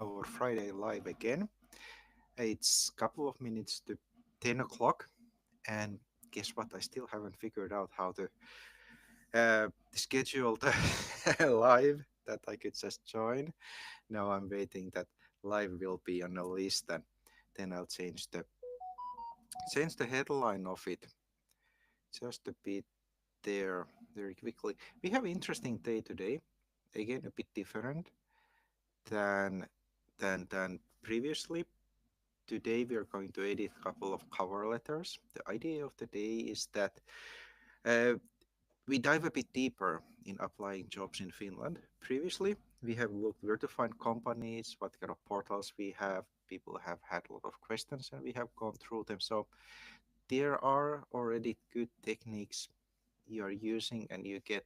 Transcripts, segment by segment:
our Friday live again. It's a couple of minutes to 10 o'clock, and guess what? I still haven't figured out how to schedule the live that I could just join. Now I'm waiting that live will be on a list, and then I'll change the headline of it just a bit there very quickly. We have interesting day today, again a bit different than than previously. Today we are going to edit a couple of cover letters. The idea of the day is that uh, we dive a bit deeper in applying jobs in Finland. Previously, we have looked where to find companies, what kind of portals we have. People have had a lot of questions and we have gone through them. So there are already good techniques you are using and you get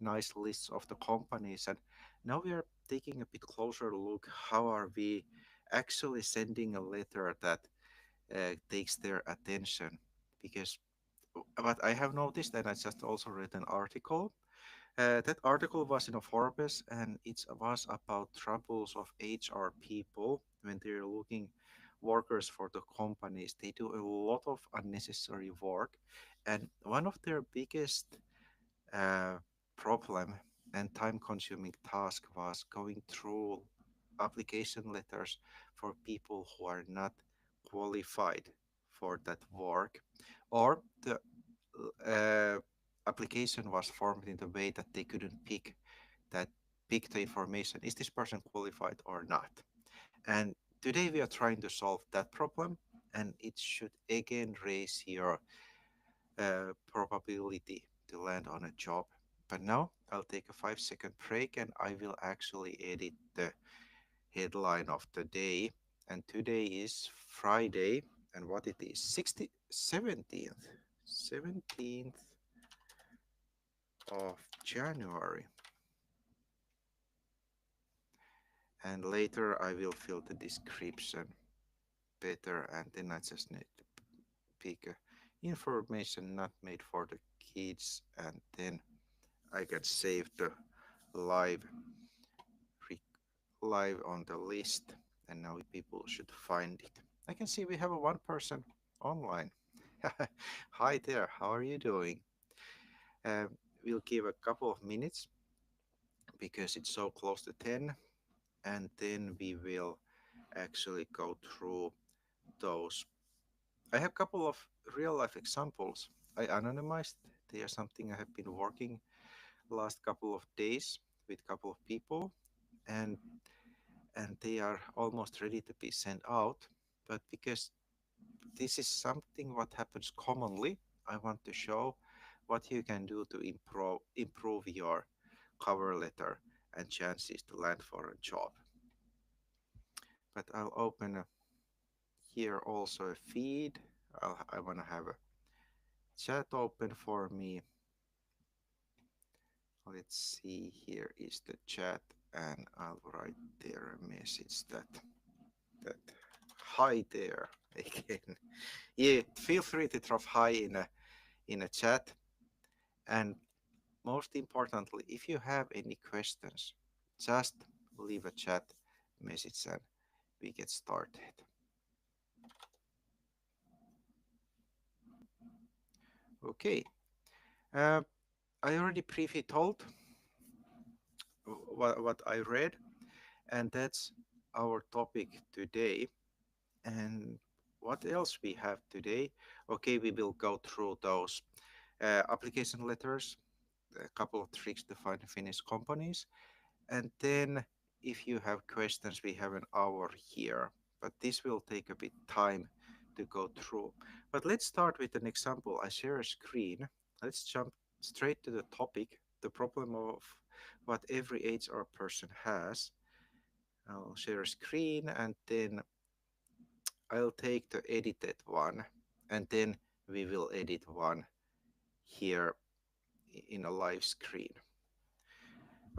nice lists of the companies. And now we are taking a bit closer look how are we actually sending a letter that takes their attention, because what I have noticed, and I just also read an article. That article was in a Forbes, and it was about troubles of HR people when they're looking workers for the companies. They do a lot of unnecessary work, and one of their biggest uh, problem and time-consuming task was going through application letters for people who are not qualified for that work, or the uh, application was formed in the way that they couldn't that pick the information, is this person qualified or not. And today we are trying to solve that problem, and it should again raise your probability to land on a job. But now I'll take a 5 second break and I will actually edit the headline of the day. And today is Friday, and what it is 17th of January. And later I will fill the description better, and then I just need to pick information not made for the kids, and then I can save the live live on the list, and now people should find it. I can see we have a one person online. Hi there, how are you doing? Um, we'll give a couple of minutes because it's so close to 10, and then we will actually go through those. I have a couple of real life examples. I anonymized. They are something I have been working last couple of days with a couple of people, and they are almost ready to be sent out. But because this is something what happens commonly, I want to show what you can do to improve your cover letter and chances to land for a job. But I'll open here also a feed. I want to have a chat open for me. Let's see, here is the chat, and I'll write there a message that hi there again. Yeah, feel free to drop hi in a chat, and most importantly, if you have any questions, just leave a chat message and we get started. Okay, uh, I already briefly told what I read, and that's our topic today. And what else we have today? Okay, we will go through those application letters, a couple of tricks to find Finnish companies, and then if you have questions, we have an hour here, but this will take a bit time to go through. But let's start with an example. I share a screen. Let's jump straight to the topic, the problem of what every HR person has. I'll share a screen, and then I'll take the edited one, and then we will edit one here in a live screen.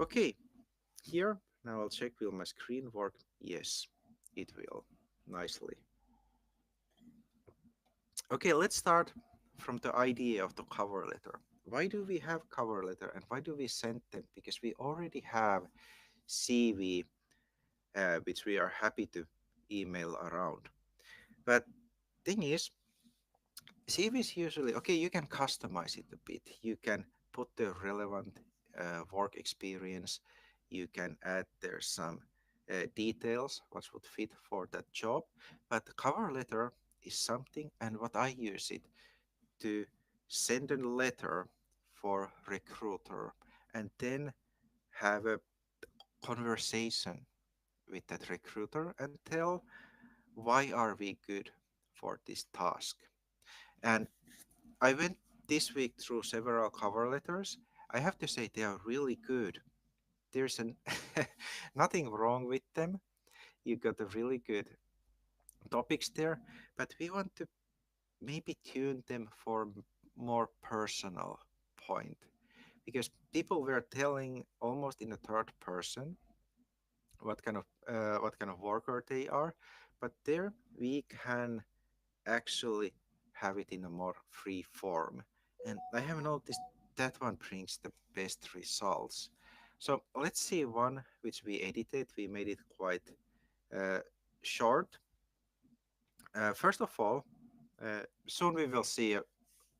Okay, here, now I'll check will my screen work. Yes, it will nicely. Okay, let's start from the idea of the cover letter. Why do we have cover letter and why do we send them? Because we already have CV which we are happy to email around. But thing is, CV is usually okay. You can customize it a bit. You can put the relevant work experience. You can add there some details what would fit for that job. But the cover letter is something, and what I use it to send a letter for recruiter, and then have a conversation with that recruiter and tell why are we good for this task. And I went this week through several cover letters. I have to say they are really good. There's an nothing wrong with them. You got a really good topics there, but we want to maybe tune them for more personal point, because people were telling almost in a third person what kind of worker they are, but there we can actually have it in a more free form. And I have noticed that one brings the best results. So let's see one which we edited. We made it quite uh, short. First of all, soon we will see a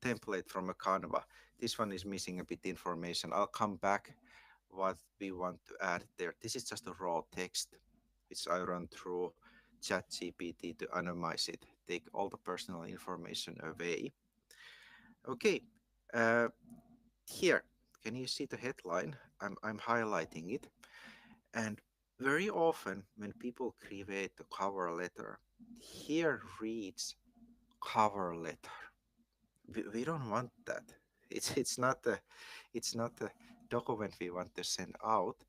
template from a Canva. This one is missing a bit information. I'll come back what we want to add there. This is just a raw text, which I run through ChatGPT to anonymize it, take all the personal information away. Okay, uh, here, can you see the headline? I'm highlighting it. And very often when people create a cover letter, here reads cover letter. We don't want that. It's not a document we want to send out.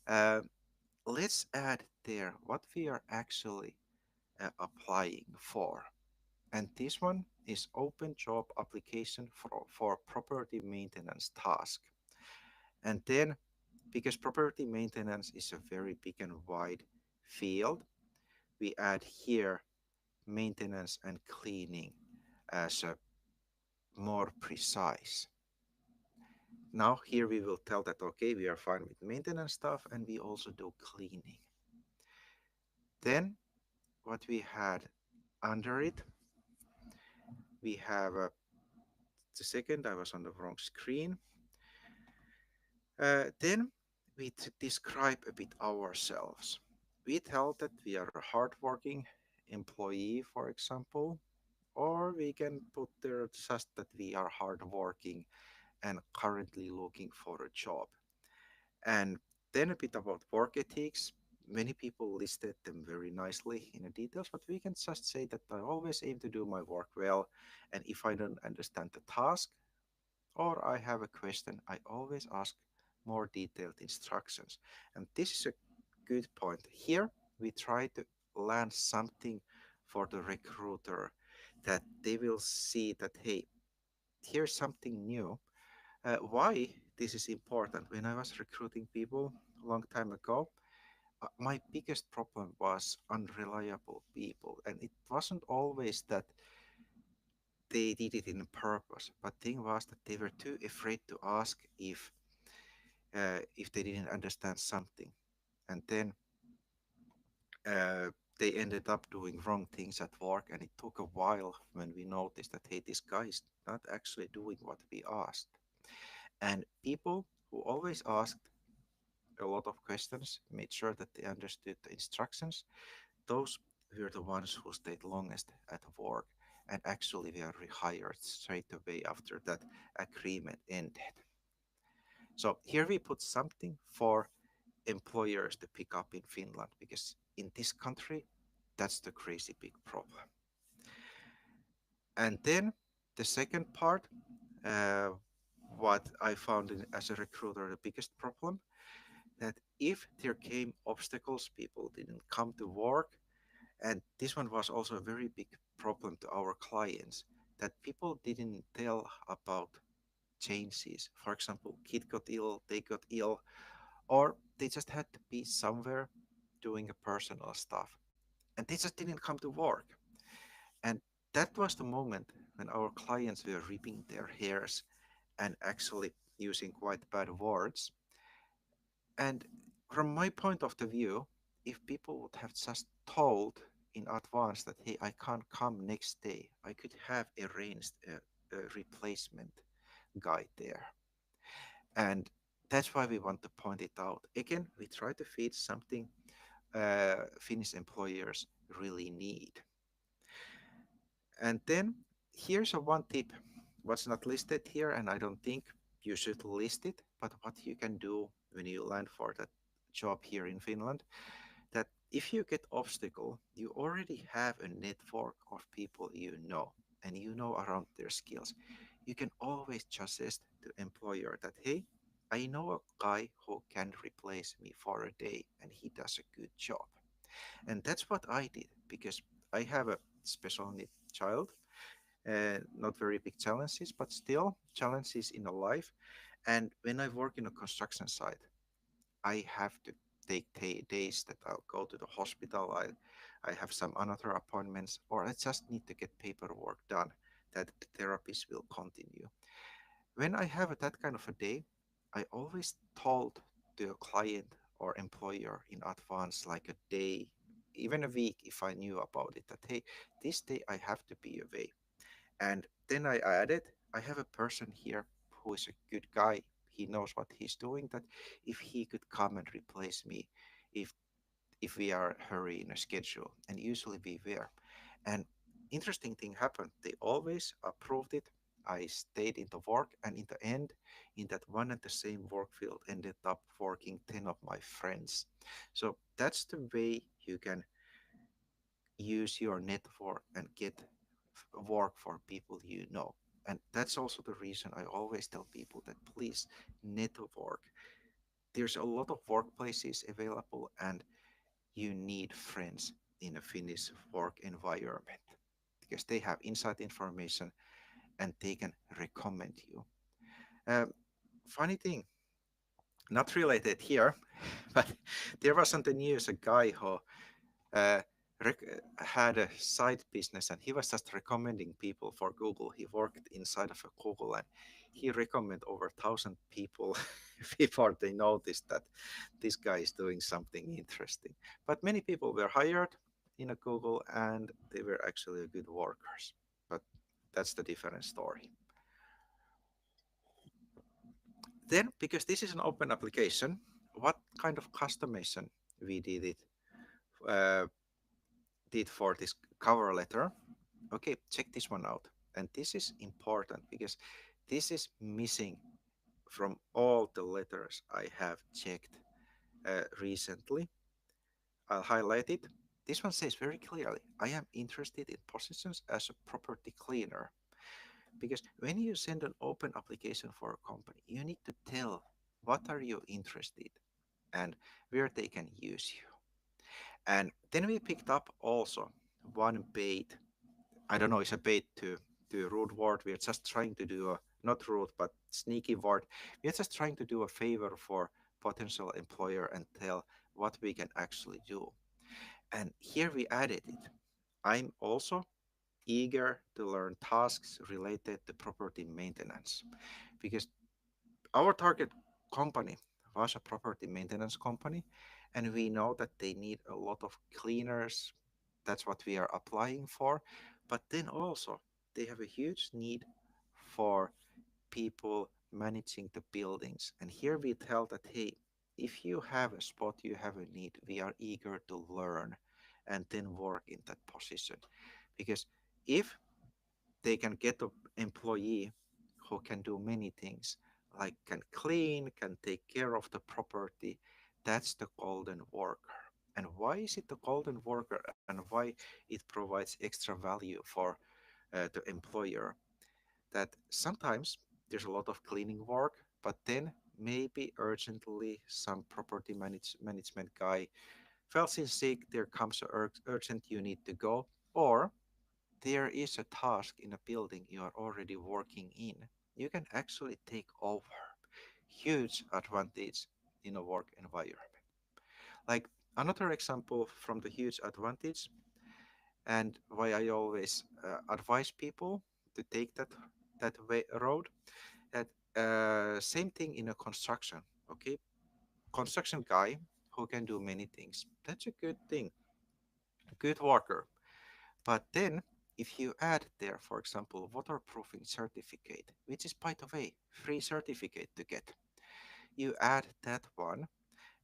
Uh, let's add there what we are actually applying for. And this one is open job application for property maintenance task. And then, because property maintenance is a very big and wide field, we add here maintenance and cleaning as a more precise. Now here we will tell that, okay, we are fine with maintenance stuff and we also do cleaning. Then what we had under it, we have the second, I was on the wrong screen. Then we describe a bit ourselves. We tell that we are a hardworking employee, for example, or we can put there just that we are hardworking and currently looking for a job. And then a bit about work ethics. Many people listed them very nicely in the details, but we can just say that I always aim to do my work well. And if I don't understand the task or I have a question, I always ask more detailed instructions. And this is a good point. Here, we try to land something for the recruiter that they will see that, hey, here's something new. Why this is important? When I was recruiting people a long time ago, my biggest problem was unreliable people, and it wasn't always that they did it in purpose. But thing was that they were too afraid to ask if they didn't understand something, and then uh, they ended up doing wrong things at work, and it took a while when we noticed that hey, this guy is not actually doing what we asked. And people who always asked a lot of questions, made sure that they understood the instructions. Those were the ones who stayed longest at work, and actually were rehired straight away after that agreement ended. So here we put something for employers to pick up in Finland, because in this country, that's the crazy big problem. And then the second part, uh, what I found as a recruiter, the biggest problem, that if there came obstacles, people didn't come to work. And this one was also a very big problem to our clients, that people didn't tell about changes. For example, kid got ill, they got ill, or they just had to be somewhere doing a personal stuff. And they just didn't come to work. And that was the moment when our clients were ripping their hairs and actually using quite bad words. And from my point of the view, if people would have just told in advance that, hey, I can't come next day, I could have arranged a replacement guy there. And that's why we want to point it out. Again, we try to feed something Finnish employers really need. And then here's a one tip, what's not listed here, and I don't think you should list it, but what you can do when you land for that job here in Finland, that if you get obstacle, you already have a network of people you know, and you know around their skills. You can always suggest to employer that, hey, I know a guy who can replace me for a day and he does a good job. And that's what I did because I have a special need child, not very big challenges, but still challenges in a life. And when I work in a construction site, I have to take days that I'll go to the hospital. I have some another appointments, or I just need to get paperwork done that the therapies will continue. When I have that kind of a day, I always told the client or employer in advance, like a day, even a week, if I knew about it, that hey, this day I have to be away. And then I added, I have a person here who is a good guy. He knows what he's doing. That if he could come and replace me, if if we are hurry in a schedule, and usually we were. And interesting thing happened. They always approved it. I stayed in the work, and in the end, in that one and the same work field, ended up working 10 of my friends. So that's the way you can use your network and get work for people you know. And that's also the reason I always tell people that please network. There's a lot of workplaces available, and you need friends in a Finnish work environment because they have inside information and they can recommend you. Um, Funny thing, not related here, but there was on the news a guy who uh, had a side business and he was just recommending people for Google. He worked inside of a Google and he recommended over 1,000 people before they noticed that this guy is doing something interesting. But many people were hired in a Google and they were actually good workers. But that's the different story. Then, because this is an open application, what kind of customization we uh, did for this cover letter? Okay, check this one out. And this is important because this is missing from all the letters I have checked recently. I'll highlight it. This one says very clearly, I am interested in positions as a property cleaner. Because when you send an open application for a company, you need to tell what are you interested and where they can use you. And then we picked up also one bait. I don't know, it's a bait to rude word. We are just trying to do a not rude but sneaky word. We are just trying to do a favor for potential employer and tell what we can actually do. And here we added it. I'm also eager to learn tasks related to property maintenance because our target company was a property maintenance company and we know that they need a lot of cleaners. That's what we are applying for. But then also they have a huge need for people managing the buildings. And here we tell that, hey, if you have a spot, you have a need, we are eager to learn and then work in that position. Because if they can get an employee who can do many things, like can clean, can take care of the property, that's the golden worker. And why is it the golden worker and why it provides extra value for the employer? That sometimes there's a lot of cleaning work, but then maybe urgently some property management guy fell in sick, there comes a urgent you need to go, or there is a task in a building you are already working in, you can actually take over. Huge advantage in a work environment. Like another example from the huge advantage, and why I always advise people to take that way road. That same thing in a construction. Okay, construction guy who can do many things. That's a good thing, a good worker. But then if you add there, for example, waterproofing certificate, which is by the way, free certificate to get, you add that one.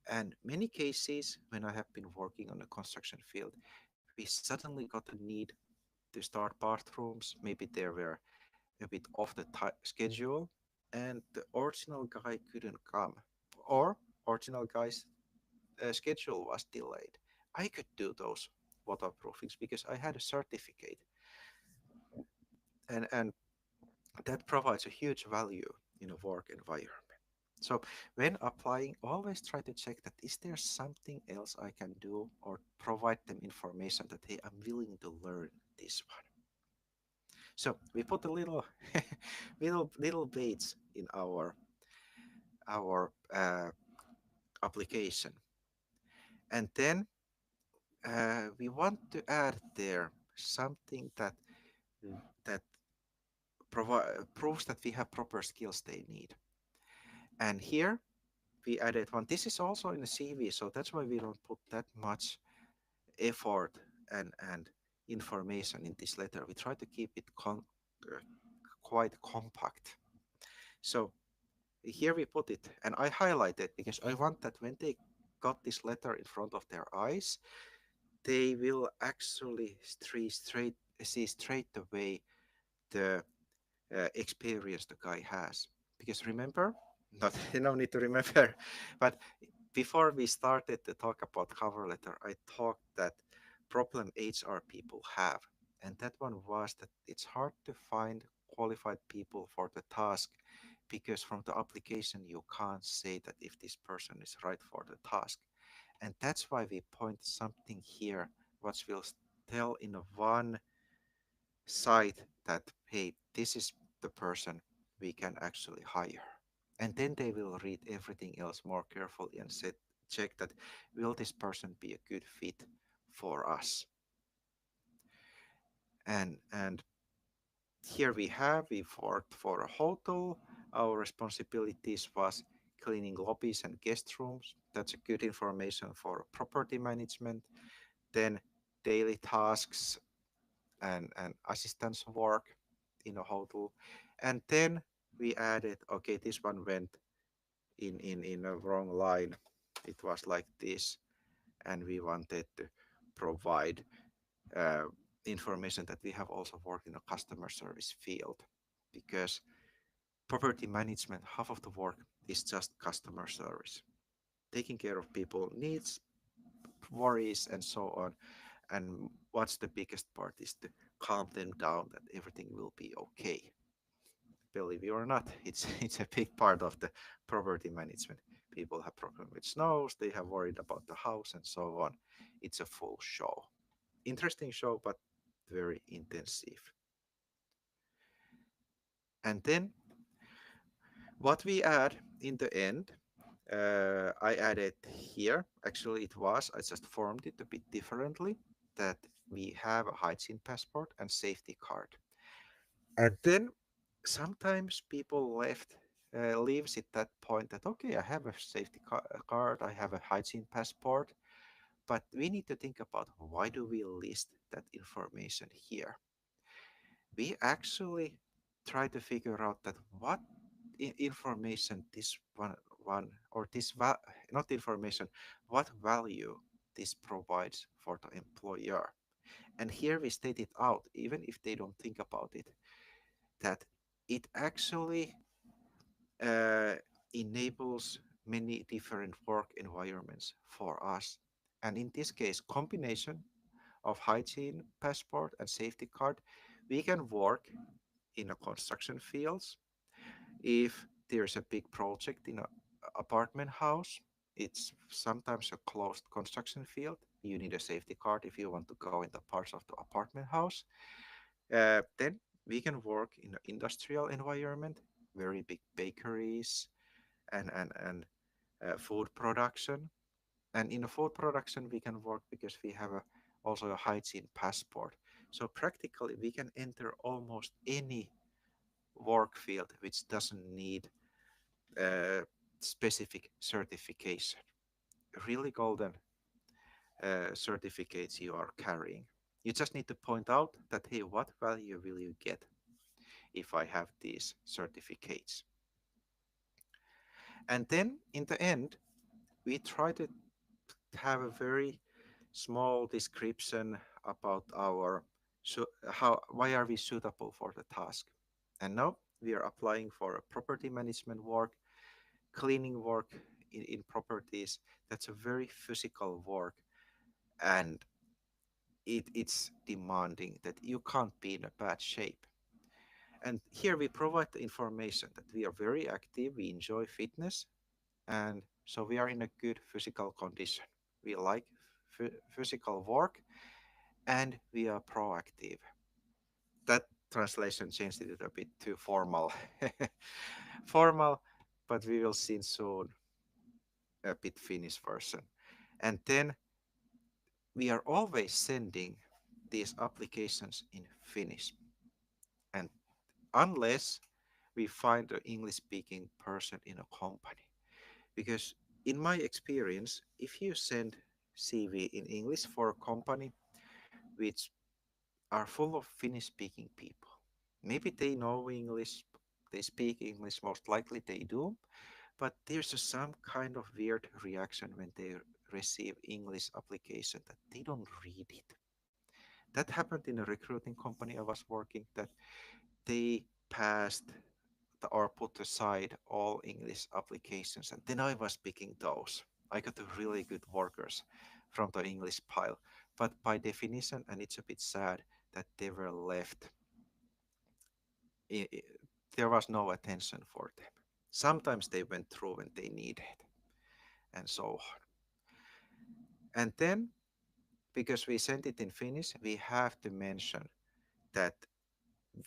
And many cases when I have been working on a construction field, we suddenly got a need to start bathrooms. Maybe they were a bit off the schedule and the original guy couldn't come, or original guy's schedule was delayed. I could do those waterproofings because I had a certificate, and that provides a huge value in a work environment. So when applying, always try to check that is there something else I can do, or provide them information that hey, I'm willing to learn this one. So we put a little little baits in our application, and then we want to add there something that proves that we have proper skills they need. And here we added one. This is also in the CV, so that's why we don't put that much effort and information in this letter. We try to keep it uh, quite compact. So here we put it, and I highlight it because I want that when they got this letter in front of their eyes, they will actually see straight away the experience the guy has. Because remember, not no need to remember, but before we started to talk about cover letter, I talked that problem HR people have, and that one was that it's hard to find qualified people for the task because from the application you can't say that if this person is right for the task. And that's why we point something here which will tell in a one side that hey, this is the person we can actually hire. And then they will read everything else more carefully and check that will this person be a good fit for us. And here we worked for a hotel. Our responsibilities was cleaning lobbies and guest rooms. That's a good information for property management. Then daily tasks and assistance work in a hotel. And then we added, okay, this one went in a wrong line. It was like this, and we wanted to provide uh, information that we have also worked in a customer service field, because property management, half of the work is just customer service, taking care of people needs, worries, and so on. And what's the biggest part is to calm them down that everything will be okay. Believe it or not, it's it's a big part of the property management. People have problem with snows, they have worried about the house and so on. It's a full show. Interesting show, but very intensive. And then what we add in the end, I added here. Actually, I just formed it a bit differently. That we have a hygiene passport and safety card. And then sometimes people leaves at that point that okay, I have a card, I have a hygiene passport, but we need to think about why do we list that information here. We actually try to figure out that what information this one or this not information, what value this provides for the employer. And here we state it out, even if they don't think about it, that it actually uh, enables many different work environments for us. And in this case, combination of hygiene passport and safety card, we can work in a construction fields. If there's a big project in an apartment house, it's sometimes a closed construction field. You need a safety card if you want to go in the parts of the apartment house. Then we can work in an industrial environment, very big bakeries and food production. And in a food production, we can work because we have also a hygiene passport. So practically, we can enter almost any work field which doesn't need specific certification. really golden certificates you are carrying. You just need to point out that, hey, what value will you get if I have these certificates? And then in the end, we try to have a very small description about our how why are we suitable for the task. And now we are applying for a property management work, cleaning work in properties. That's a very physical work, and it's demanding that you can't be in a bad shape. And here we provide the information that we are very active, we enjoy fitness, and so we are in a good physical condition. We like physical work, and we are proactive. That translation changed it a bit too formal. Formal, but we will see soon a bit Finnish version. And then we are always sending these applications in Finnish. And unless we find an English speaking person in a company. Because in my experience, if you send CV in English for a company which are full of Finnish speaking people, maybe they know English, they speak English, most likely they do, but there's some kind of weird reaction when they receive English application that they don't read it. That happened in a recruiting company I was working, that they passed or put aside all English applications, and then I was picking those. I got the really good workers from the English pile, but by definition, and it's a bit sad that they were left. There was no attention for them. Sometimes they went through when they needed, and so on. And then, because we sent it in Finnish, we have to mention that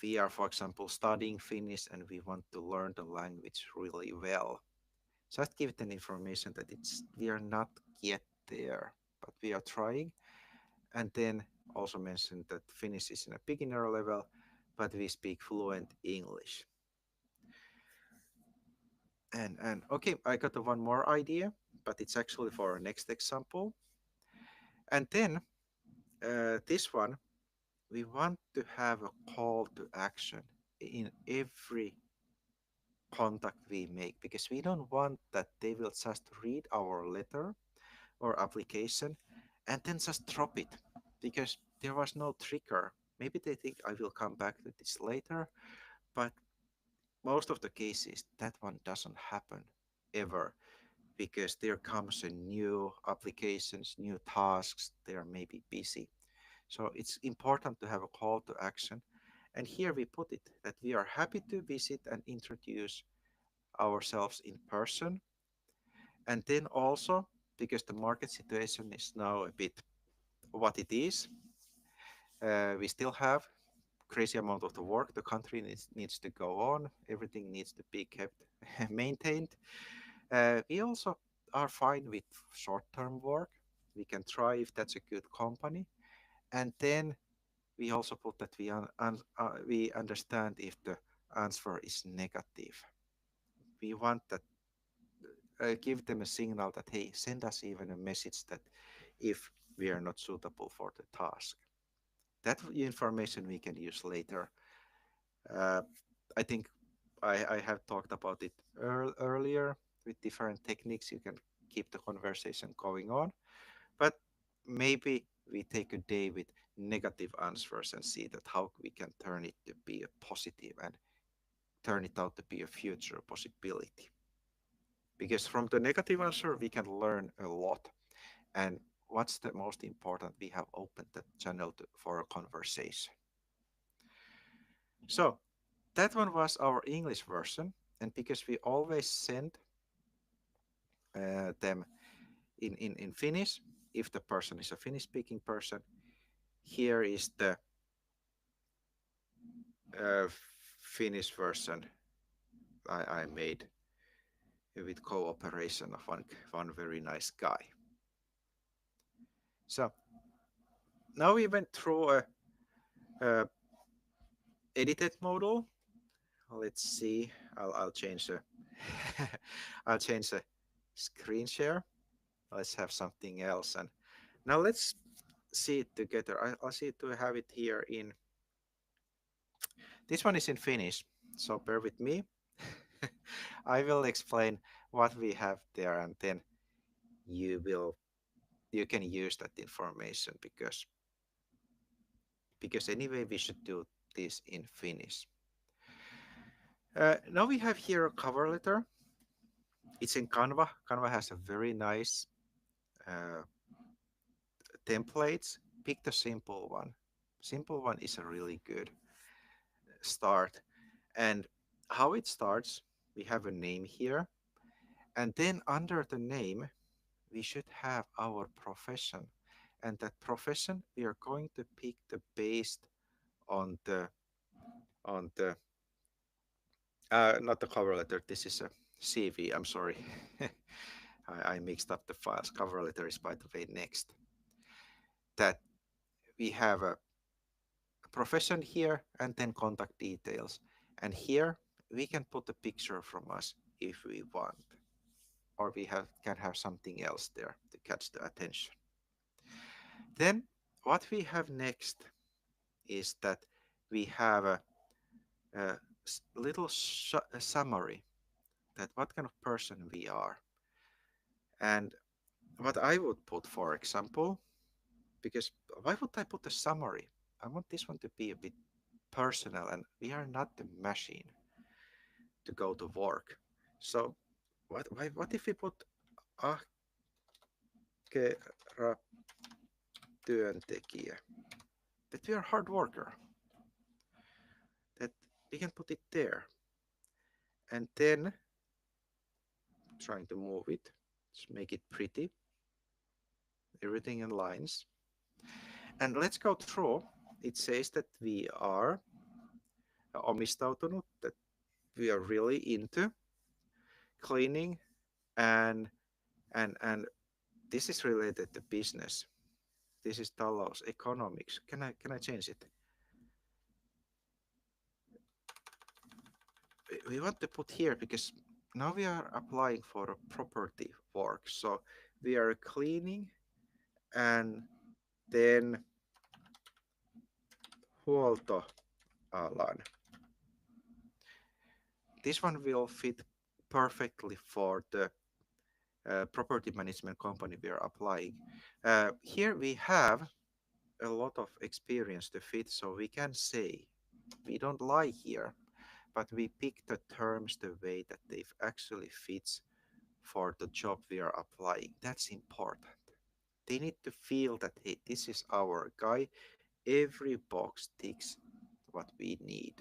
we are, for example, studying Finnish and we want to learn the language really well. Just give them information that it's we are not yet there, but we are trying. And then also mention that Finnish is in a beginner level, but we speak fluent English. And okay, I got one more idea, but it's actually for our next example. And then this one, we want to have a call to action in every contact we make, because we don't want that they will just read our letter or application and then just drop it because there was no trigger. Maybe they think I will come back to this later, but most of the cases that one doesn't happen ever, because there comes a new applications, new tasks, they are maybe busy. So it's important to have a call to action. And here we put it that we are happy to visit and introduce ourselves in person. And then also, because the market situation is now a bit what it is, we still have crazy amount of the work. The country needs to go on. Everything needs to be kept maintained. We also are fine with short-term work. We can try if that's a good company. And then we also put that we understand if the answer is negative. We want that give them a signal that, hey, send us even a message that if we are not suitable for the task. That information we can use later. Uh, I think I have talked about it earlier with different techniques. You can keep the conversation going on, but maybe we take a day with negative answers and see that how we can turn it to be a positive and turn it out to be a future possibility. Because from the negative answer, we can learn a lot. And what's the most important? We have opened the channel for a conversation. So that one was our English version. And because we always send them in Finnish, if the person is a Finnish speaking person, here is the uh, Finnish version I made with cooperation of one very nice guy. So now we went through a edited model. Let's see. I'll change the I'll change the screen share. let's have something else. And now let's see it together. I'll see to have it here in, this one is in Finnish, so bear with me. I will explain what we have there, and then you will, you can use that information, because anyway we should do this in Finnish. Now we have here a cover letter. It's in Canva. Canva has a very nice uh, templates. Pick the simple one. Simple one is a really good start. And how it starts, we have a name here, and then under the name we should have our profession, and that profession we are going to pick the based on the not the cover letter. This is a CV. I'm sorry. I mixed up the files. Cover letter is, by the way, next. That we have a profession here and then contact details. And here we can put a picture from us if we want, or we can have something else there to catch the attention. Then what we have next is that we have a little a summary, that what kind of person we are. And what I would put, for example, because why would I put a summary? I want this one to be a bit personal, and we are not the machine to go to work. So what if we put ahkera työntekijä, that we are hard worker, that we can put it there, and then trying to move it, just make it pretty, everything in lines. And let's go through. It says that we are omistautunut, that we are really into cleaning, and and this is related to business. This is talous economics. Can I change it? We want to put here because now we are applying for a property work. So we are cleaning, and then huoltoalan. This one will fit perfectly for the property management company we are applying. Here we have a lot of experience to fit, so we can say we don't lie here, but we pick the terms the way that they actually fits for the job we are applying. That's important. They need to feel that, hey, this is our guy. Every box ticks what we need.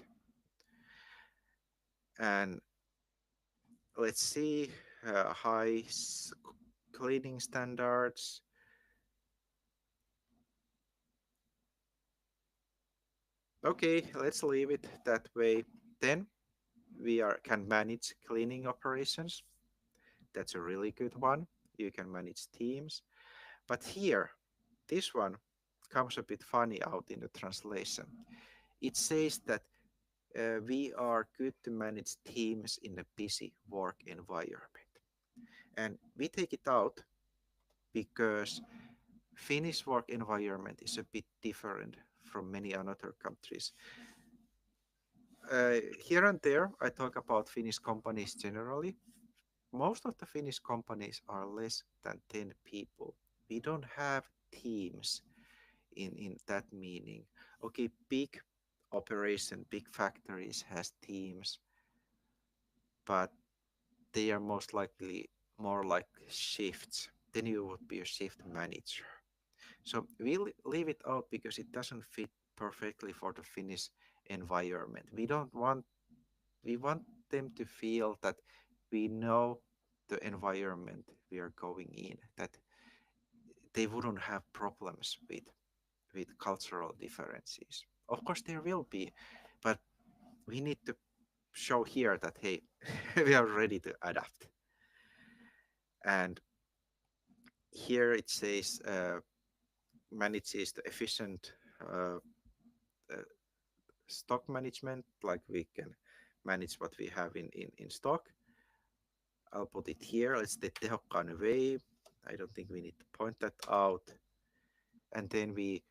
And let's see, high cleaning standards. Okay, let's leave it that way. Then we can manage cleaning operations. That's a really good one. You can manage teams. But here, this one comes a bit funny out in the translation. It says that we are good to manage teams in a busy work environment. And we take it out because Finnish work environment is a bit different from many other countries. Here and there, I talk about Finnish companies generally. Most of the Finnish companies are less than 10 people. We don't have teams in that meaning. Okay, big operation, big factories has teams, but they are most likely more like shifts. Then you would be a shift manager. So we leave it out because it doesn't fit perfectly for the Finnish environment. We want them to feel that we know the environment we are going in, that they wouldn't have problems with cultural differences. Of course there will be, but we need to show here that, hey, we are ready to adapt. And here it says manages the efficient uh, uh, stock management, like we can manage what we have in stock. I'll put it here. Let's the tehokkaan way. I don't think we need to point that out. And then we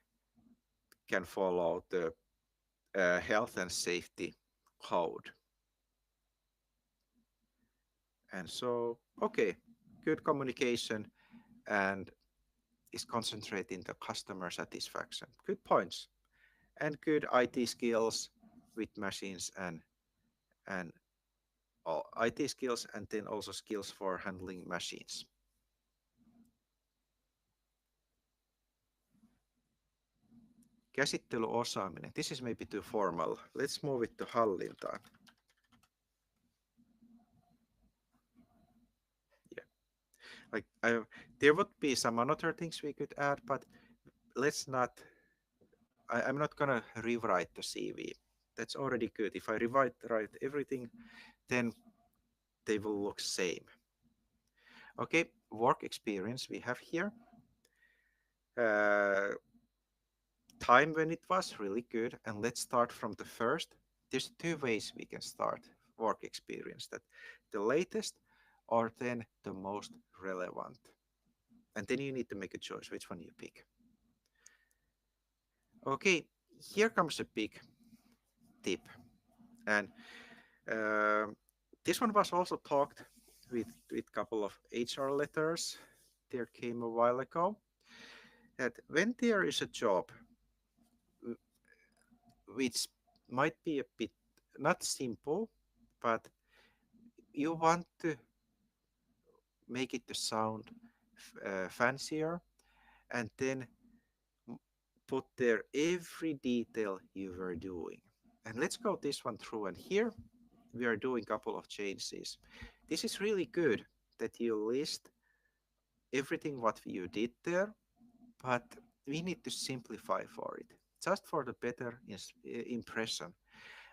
can follow the health and safety code. And so, okay, good communication and is concentrating the customer satisfaction. Good points. And good IT skills with machines and all IT skills and then also skills for handling machines. Käsittelyosaaminen. This is maybe too formal. Let's move it to hallintaan. Yeah, like there would be some other things we could add, but let's not. I'm not gonna rewrite the CV. That's already good. If I write everything, then they will look same. Okay, work experience we have here. Uh, Time when it was really good, and let's start from the first. There's two ways we can start work experience: that the latest or then the most relevant. And then you need to make a choice which one you pick. Okay, here comes a big tip. And uh, this one was also talked with couple of HR letters. There came a while ago that when there is a job which might be a bit not simple, but you want to make it to sound fancier and then put there every detail you were doing. And let's go this one through. And here we are doing a couple of changes. This is really good that you list everything what you did there, but we need to simplify for it, just for the better impression.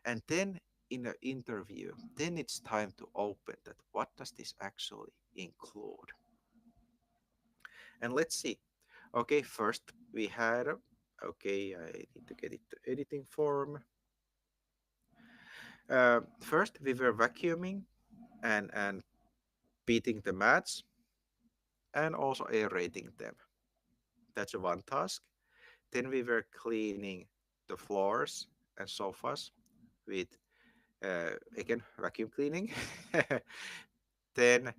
And then in an interview, then it's time to open that. What does this actually include? And let's see. Okay, first we had, okay, I need to get it to editing form. First we were vacuuming and beating the mats and also aerating them. That's one task. Then we were cleaning the floors and sofas with, again, vacuum cleaning. Then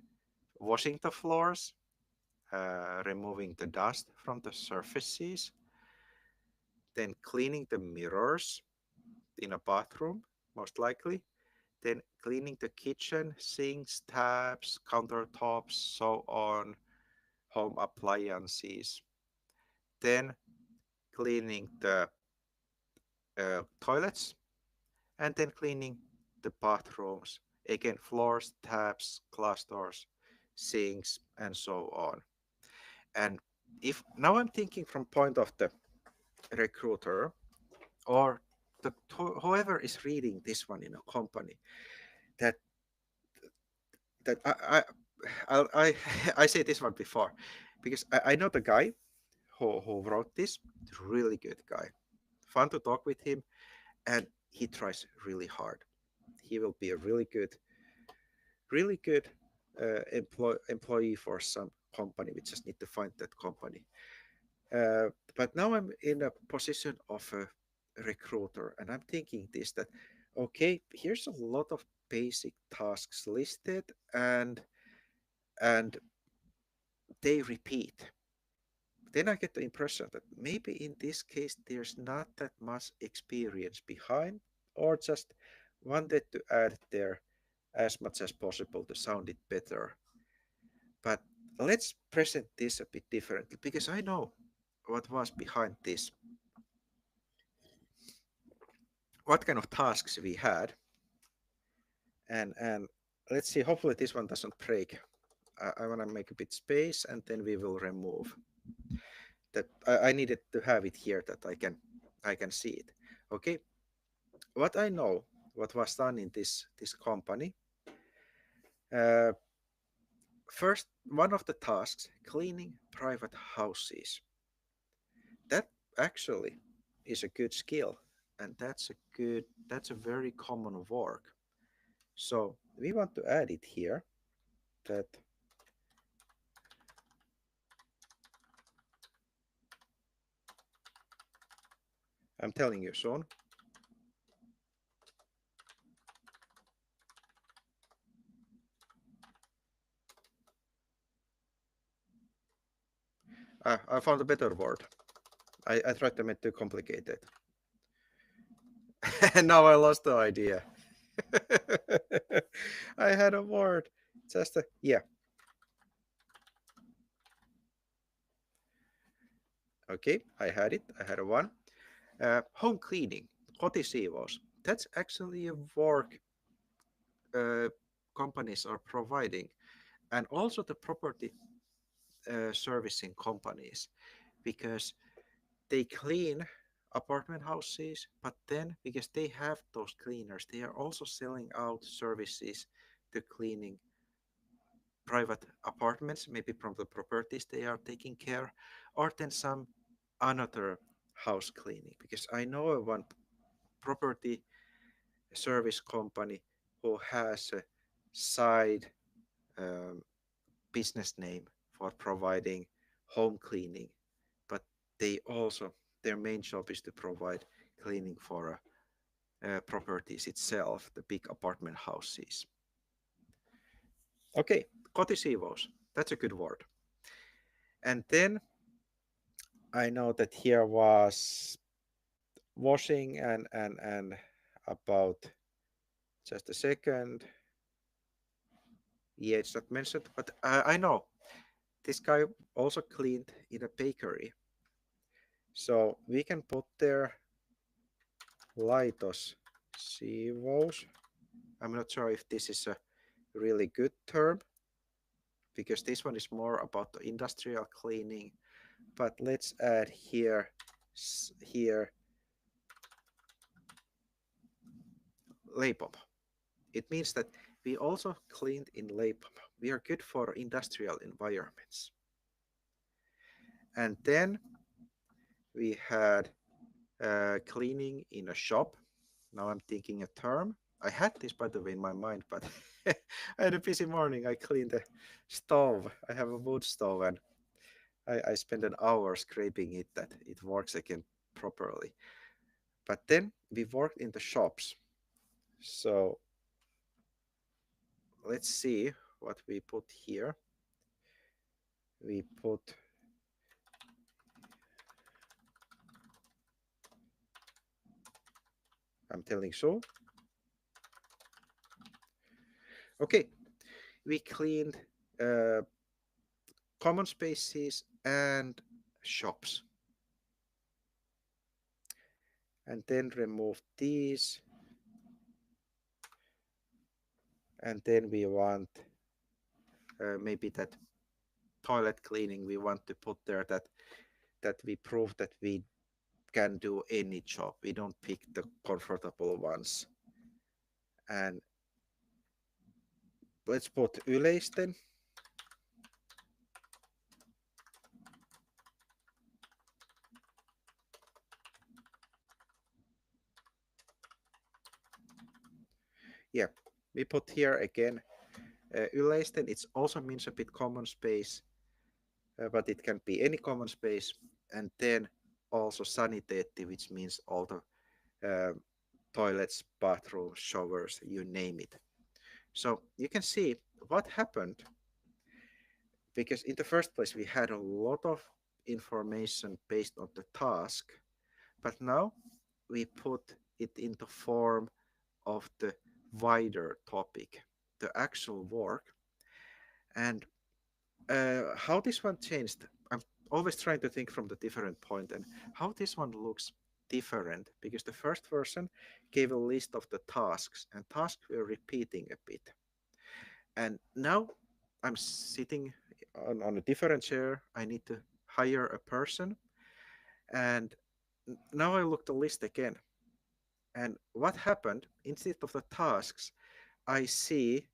washing the floors, removing the dust from the surfaces, then cleaning the mirrors in a bathroom, most likely, then cleaning the kitchen, sinks, taps, countertops, so on, home appliances, then cleaning the toilets, and then cleaning the bathrooms, again, floors, taps, glass doors, sinks, and so on. And if now I'm thinking from point of the recruiter or whoever is reading this one in a company, that that I I say this one before because I know the guy who wrote this, really good guy, fun to talk with him, and he tries really hard. He will be a really good employee for some company. We just need to find that company. But now I'm in a position of a recruiter, and I'm thinking this that okay, here's a lot of basic tasks listed, and they repeat. Then I get the impression that maybe in this case there's not that much experience behind, or just wanted to add there as much as possible to sound it better. But let's present this a bit differently because I know what was behind this, what kind of tasks we had, and let's see. Hopefully this one doesn't break. I want to make a bit space and then we will remove that. I needed to have it here that I can see it. Okay, what I know, what was done in this company. Uh, First, one of the tasks, cleaning private houses. That actually is a good skill, and that's a very common work. So we want to add it here that I'm telling you soon. I found a better word. I tried to make it too complicated. And now I lost the idea. I had a word. Just a, yeah. Okay, I had it. I had a one. Home cleaning, kotisiivous. That's actually a work uh, companies are providing, and also the property servicing companies, because they clean apartment houses, but then because they have those cleaners, they are also selling out services to cleaning private apartments, maybe from the properties they are taking care, or then some another house cleaning. Because I know of one property service company who has a side um, business name for providing home cleaning, but they also their main job is to provide cleaning for properties itself, the big apartment houses. Okay, kotisiivous. That's a good word. And then I know that here was washing and about just a second. Yeah, it's not mentioned, but I know this guy also cleaned in a bakery. So we can put there laitos siivous. I'm not sure if this is a really good term because this one is more about the industrial cleaning. But let's add here leipomo. It means that we also cleaned in leipomo. We are good for industrial environments. And then we had cleaning in a shop. Now I'm thinking a term. I had this, by the way, in my mind, but I had a busy morning. I cleaned the stove. I have a wood stove, and I spent an hour scraping it that it works again properly. But then we worked in the shops. So let's see what we put here. We put, I'm telling so. Okay, we cleaned uh, common spaces and shops. And then remove these. And then we want maybe that toilet cleaning, we want to put there that we prove that we can do any job. We don't pick the comfortable ones. And let's put yleisten. Yeah, we put here again yleisten. It also means a bit common space, but it can be any common space. And then also saniteetti, which means all the toilets, bathrooms, showers, you name it. So you can see what happened, because in the first place we had a lot of information based on the task, but now we put it into form of the wider topic, the actual work. And how this one changed, I'm always trying to think from the different point and how this one looks different, because the first version gave a list of the tasks and tasks were repeating a bit. And now I'm sitting on a different chair. I need to hire a person. And now I look the list again. And what happened, instead of the tasks, I see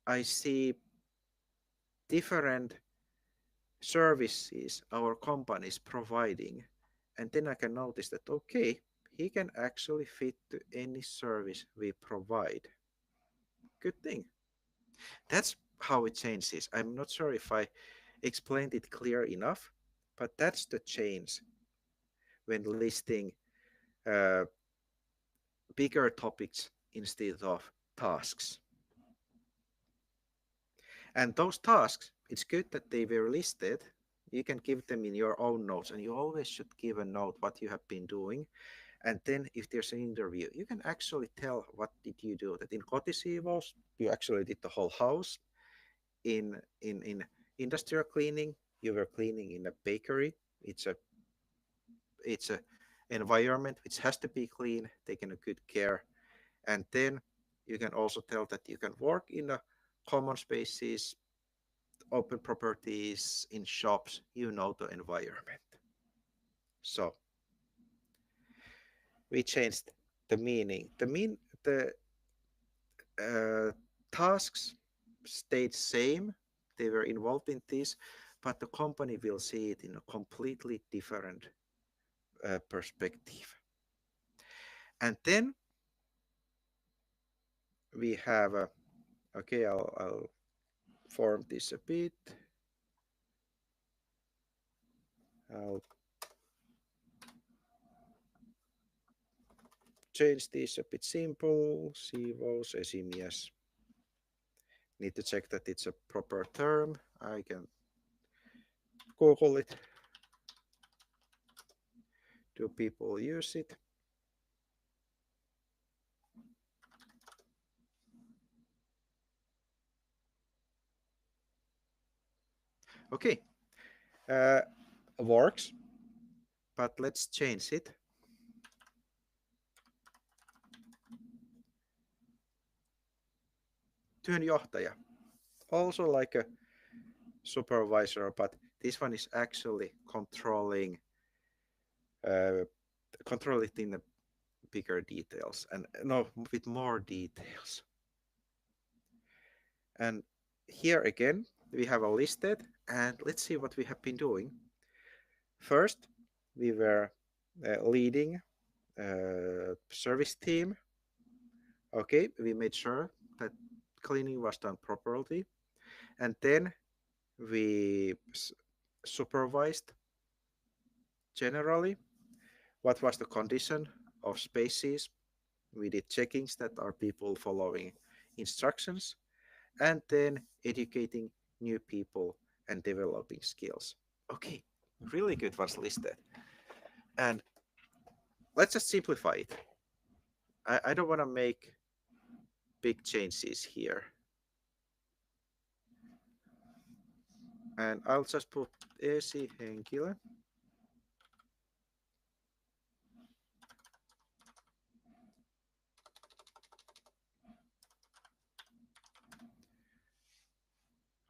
I see different services our company is providing. And then I can notice that, okay, he can actually fit to any service we provide. Good thing. That's how it changes. I'm not sure if I explained it clear enough, but that's the change. when listing uh, bigger topics instead of tasks. And those tasks, it's good that they were listed. You can give them in your own notes, and you always should give a note what you have been doing. And then if there's an interview, you can actually tell what did you do. That in kotisivous, you actually did the whole house. In industrial cleaning, you were cleaning in a bakery. It's a environment which has to be clean, taken a good care. And then you can also tell that you can work in a common spaces, open properties, in shops. You know the environment. So we changed the meaning. The uh, tasks stayed same. They were involved in this, but the company will see it in a completely different perspective. And then we have a, okay, I'll form this a bit. I'll change this a bit simple. Siivous, esimies. Need to check that it's a proper term. I can Google it. Do people use it? Okay, uh, works, but let's change it. Työnjohtaja, also like a supervisor, but this one is actually uh, control it in the bigger details and no, with more details. And here again, we have a listed, and let's see what we have been doing. First, we were leading service team. Okay, we made sure that cleaning was done properly, and then we supervised generally what was the condition of spaces. We did checkings that are people following instructions, and then educating new people and developing skills. Okay, really good was listed. And let's just simplify it. I don't want to make big changes here. And I'll just put esihenkilö.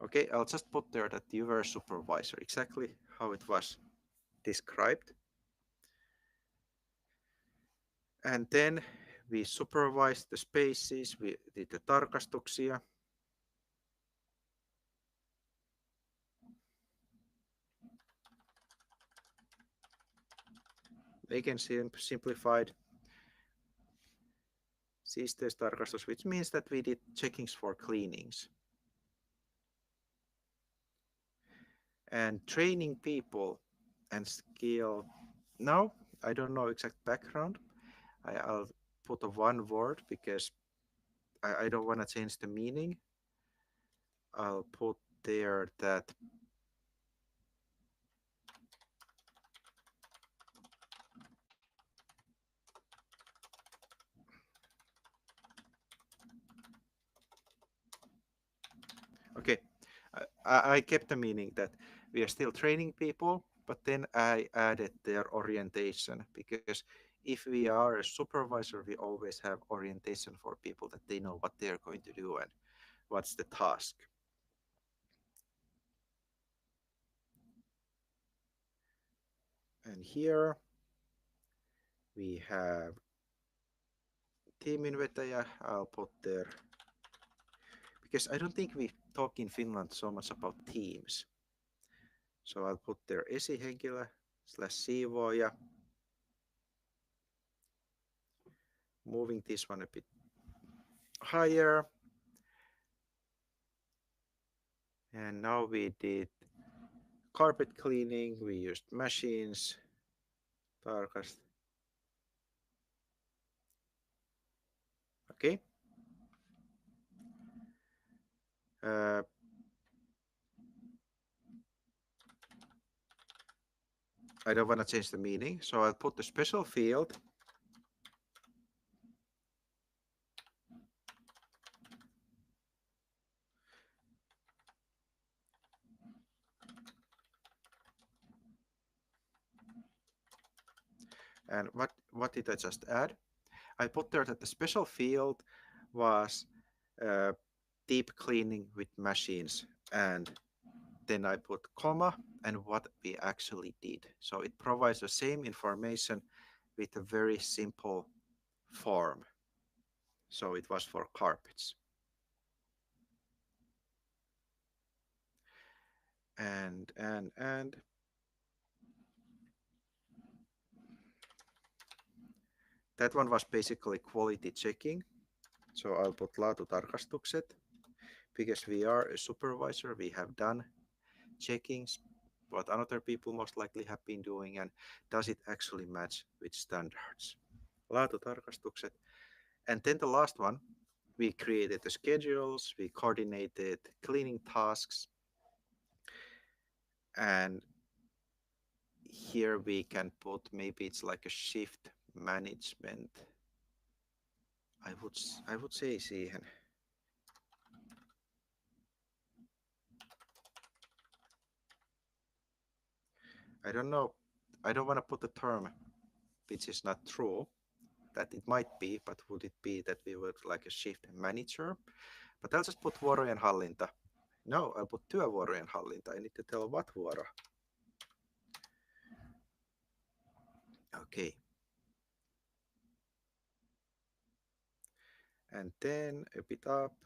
Okay, I'll just put there that you were a supervisor, exactly how it was described. And then we supervised the spaces, we did the tarkastuksia. Again, simplified tarkastus, which means that we did checkings for cleanings. And training people and skill. Now, I don't know exact background. I'll put a one word because I don't want to change the meaning. I'll put there that okay. I kept the meaning that we are still training people, but then I added their orientation because if we are a supervisor, we always have orientation for people that they know what they're going to do and what's the task. And here we have tiiminvetäjä. I'll put there because I don't think we talk in Finland so much about teams. So I'll put there esihenkilö slash siivooja. Moving this one a bit higher. And now we did carpet cleaning. We used machines. Tarkast. Okay. Uh, I don't want to change the meaning, so I'll put the special field. And what did I just add? I put there that the special field was uh, deep cleaning with machines, and then I put comma and what we actually did. So it provides the same information with a very simple form. So it was for carpets. And that one was basically quality checking. So I'll put laatutarkastukset because we are a supervisor. We have done checkings what other people most likely have been doing, and does it actually match with standards. Laatutarkastukset. And then the last one, we created the schedules, we coordinated cleaning tasks, and here we can put, maybe it's like a shift management. I would say siihen. I don't know. I don't want to put a term which is not true. That it might be, but would it be that we would like a shift manager? But I'll just put vuorojen hallinta. No, I'll put työvuorojen hallinta. I need to tell what vuoro. Okay. And then a bit up.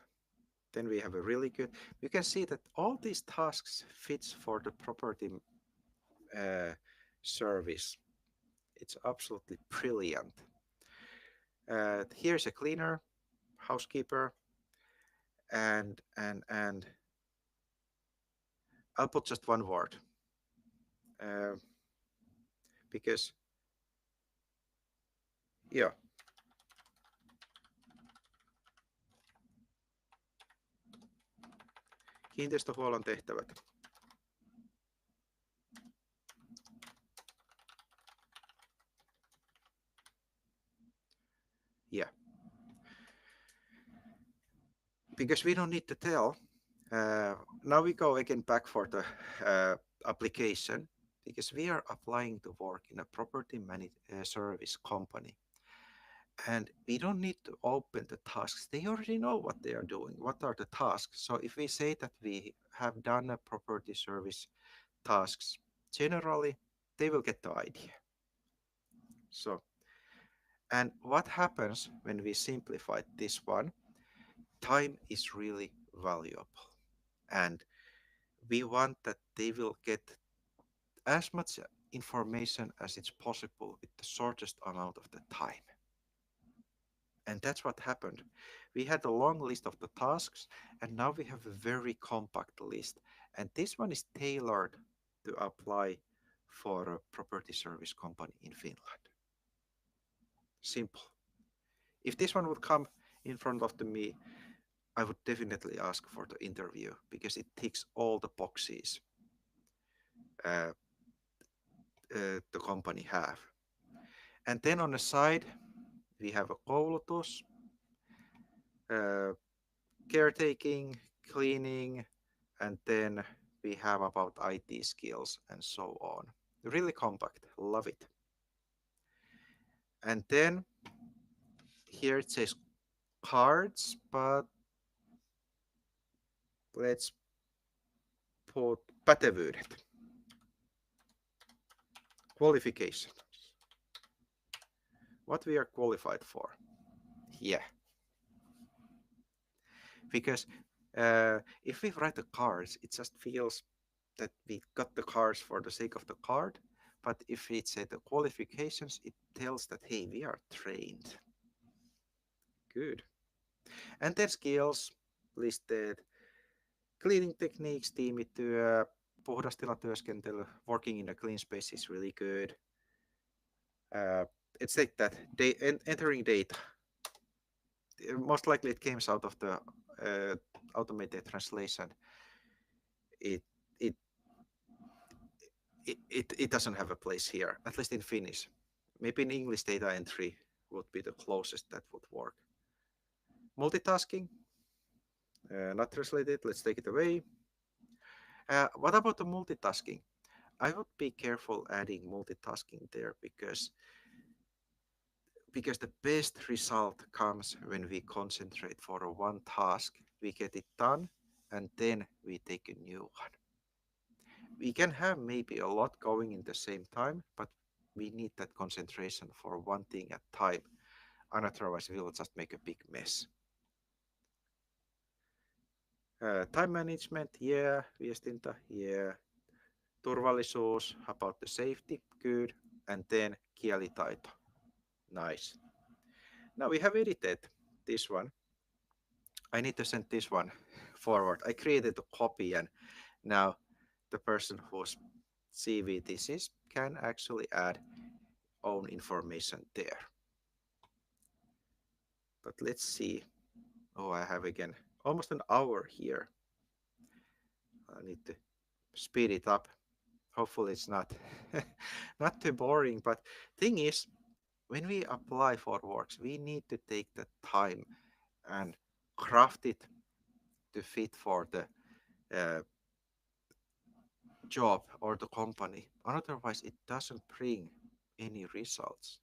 Then we have a really good, you can see that all these tasks fits for the property uh, service. It's absolutely brilliant. Here's a cleaner, housekeeper, and I'll put just one word uh, because yeah, kiinteistöhuollon tehtävät. Yeah, because we don't need to tell. Now we go again back for the application because we are applying to work in a property service company. And we don't need to open the tasks. They already know what they are doing. What are the tasks? So if we say that we have done a property service tasks, generally they will get the idea. So, and what happens when we simplify this one? Time is really valuable. And we want that they will get as much information as it's possible with the shortest amount of the time. And that's what happened. We had a long list of the tasks, and now we have a very compact list. And this one is tailored to apply for a property service company in Finland. Simple. If this one would come in front of me, I would definitely ask for the interview because it ticks all the boxes uh, the company have. And then on the side, we have a koulutus, uh, caretaking, cleaning, and then we have about IT skills and so on. Really compact, love it. And then here it says cards, but let's put pätevyydet, qualifications, what we are qualified for. Yeah, because if we write the cards, it just feels that we got the cards for the sake of the card. But if it's the qualifications, it tells that, hey, we are trained. Good. And then skills listed, cleaning techniques, tiimityö, puhdastilatyöskentely, working in a clean space is really good. Uh, it's like that entering data. Most likely it comes out of the automated translation. It it, it doesn't have a place here, at least in Finnish. Maybe in English data entry would be the closest that would work. Multitasking, not translated. Let's take it away. What about the multitasking? I would be careful adding multitasking there because the best result comes when we concentrate for a one task, we get it done, and then we take a new one. We can have maybe a lot going in the same time, but we need that concentration for one thing at time. And otherwise, we will just make a big mess. Time management, yeah. Viestintä, yeah. Turvallisuus, about the safety, good. And then kielitaito, nice. Now we have edited this one. I need to send this one forward. I created a copy, and now the person whose CV this is can actually add own information there. But let's see. Oh, I have again almost an hour here. I need to speed it up. Hopefully it's not not too boring. But thing is, when we apply for works, we need to take the time and craft it to fit for the uh, job or the company. Otherwise, it doesn't bring any results.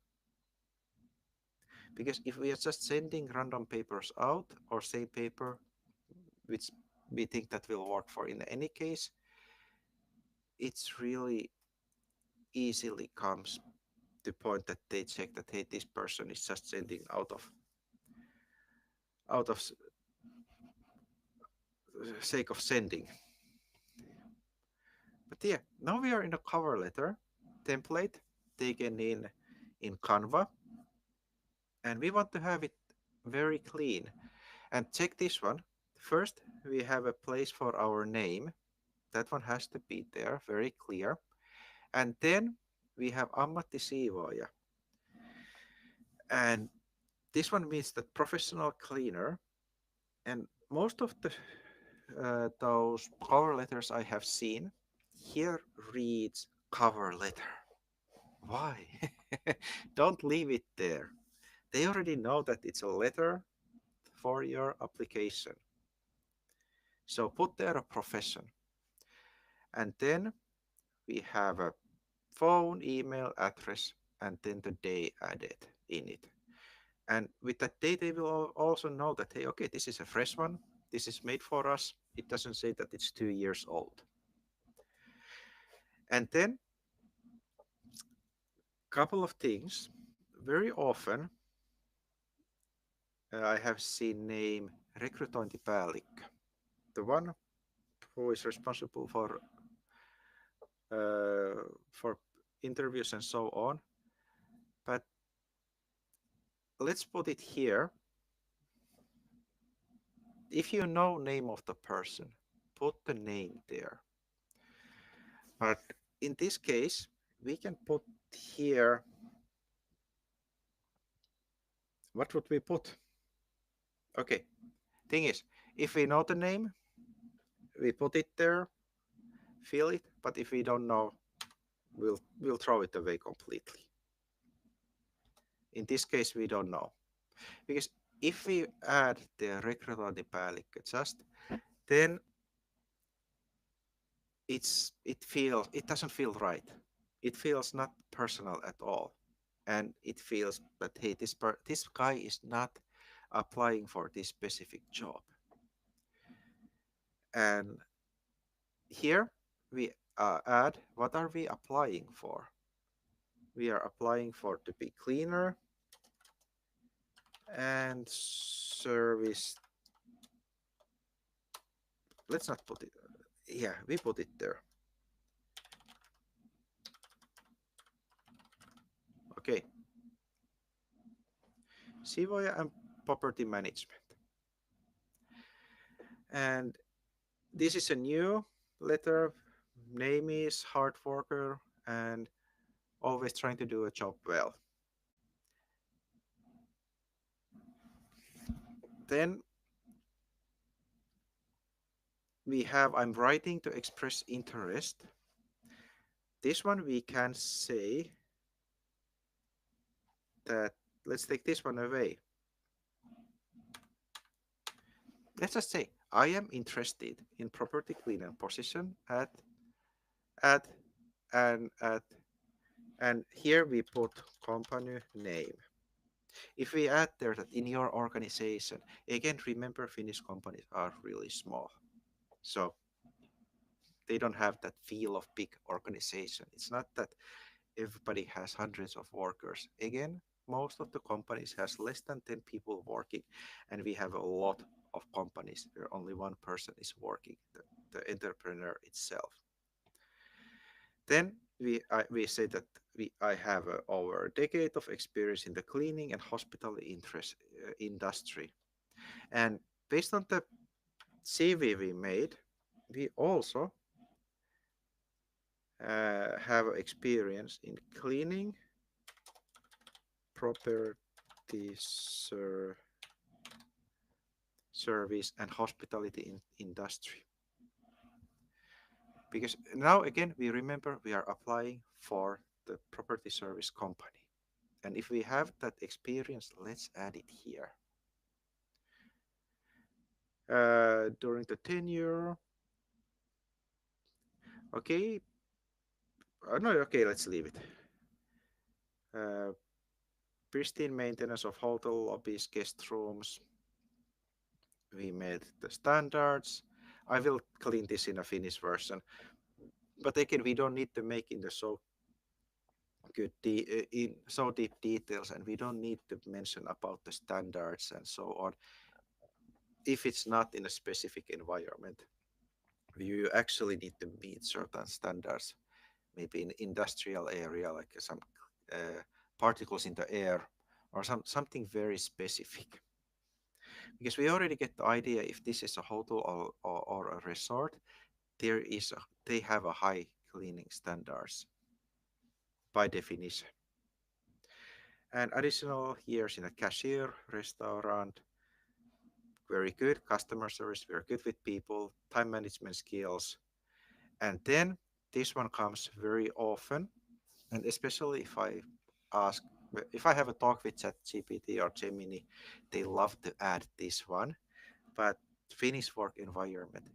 Because if we are just sending random papers out or same paper, which we think that will work for in any case, it's really easily comes to point that they check that hey, this person is just sending out of sake of sending. But yeah, now we are in a cover letter template taken in Canva, and we want to have it very clean. And check this one. First, we have a place for our name. That one has to be there, very clear. And then we have ammattisiivooja. And this one means that professional cleaner. And most of the those cover letters I have seen here reads cover letter. Why? Don't leave it there. They already know that it's a letter for your application. So put there a profession. And then we have a phone, email, address, and then the day added in it. And with that day, they will also know that, hey, okay, this is a fresh one. This is made for us. It doesn't say that it's 2 years old. And then couple of things. Very often, I have seen name rekrytointipäällikkö, the one who is responsible for interviews and so on. But let's put it here. If you know name of the person, put the name there. But in this case, we can put here, what would we put? Okay, thing is, if we know the name, we put it there, fill it, but if we don't know, we'll throw it away completely. In this case, we don't know. Because if we add the rekrytointipäällikkö just, then it doesn't feel right. It feels not personal at all. And it feels that hey, this guy is not applying for this specific job. And here we add what are we applying for? We are applying for to be cleaner and service. Let's not put it. Yeah, we put it there. Okay. Sivoja and property management. And this is a new letter. Name is hard worker and always trying to do a job well. Then we have I'm writing to express interest. This one we can say that, let's take this one away. Let's just say I am interested in property cleaner position at at and here we put company name. If we add there that in your organization, again remember Finnish companies are really small. So they don't have that feel of big organization. It's not that everybody has hundreds of workers. Again, most of the companies has less than 10 people working, and we have a lot of companies where only one person is working, the entrepreneur itself. Then we say that I have over a decade of experience in the cleaning and hospitality industry. And based on the CV we made, we also have experience in cleaning, property service, and hospitality industry. Because now again, we remember we are applying for the property service company. And if we have that experience, let's add it here. During the tenure, okay, no, okay, let's leave it. Uh, Pristine maintenance of hotel lobbies, guest rooms. We made the standards. I will clean this in a Finnish version. But again, we don't need to make in the so good in so deep details, and we don't need to mention about the standards and so on if it's not in a specific environment. You actually need to meet certain standards, maybe in industrial area, like some particles in the air or something very specific. Because we already get the idea if this is a hotel or a resort, they have a high cleaning standards by definition. And additional years in a cashier, restaurant, very good customer service, very good with people, time management skills. And then this one comes very often, and especially ask, if I have a talk with ChatGPT or Gemini, they love to add this one. But Finnish work environment,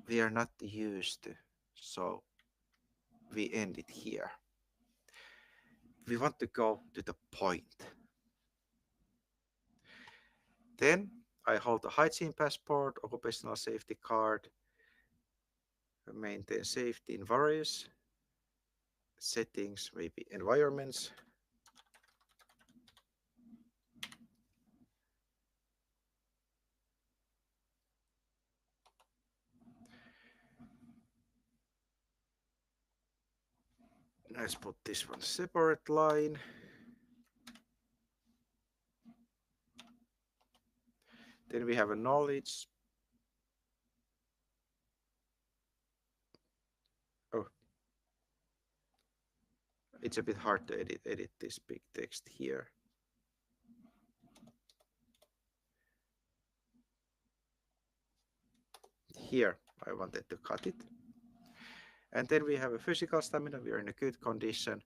we are not used to, so we end it here. We want to go to the point. Then I hold a hygiene passport, occupational safety card, maintain safety in various settings, maybe environments. Let's put this one separate line. Then we have a knowledge. Oh, it's a bit hard to edit this big text here. Here, I wanted to cut it. And then we have a physical stamina. We are in a good condition.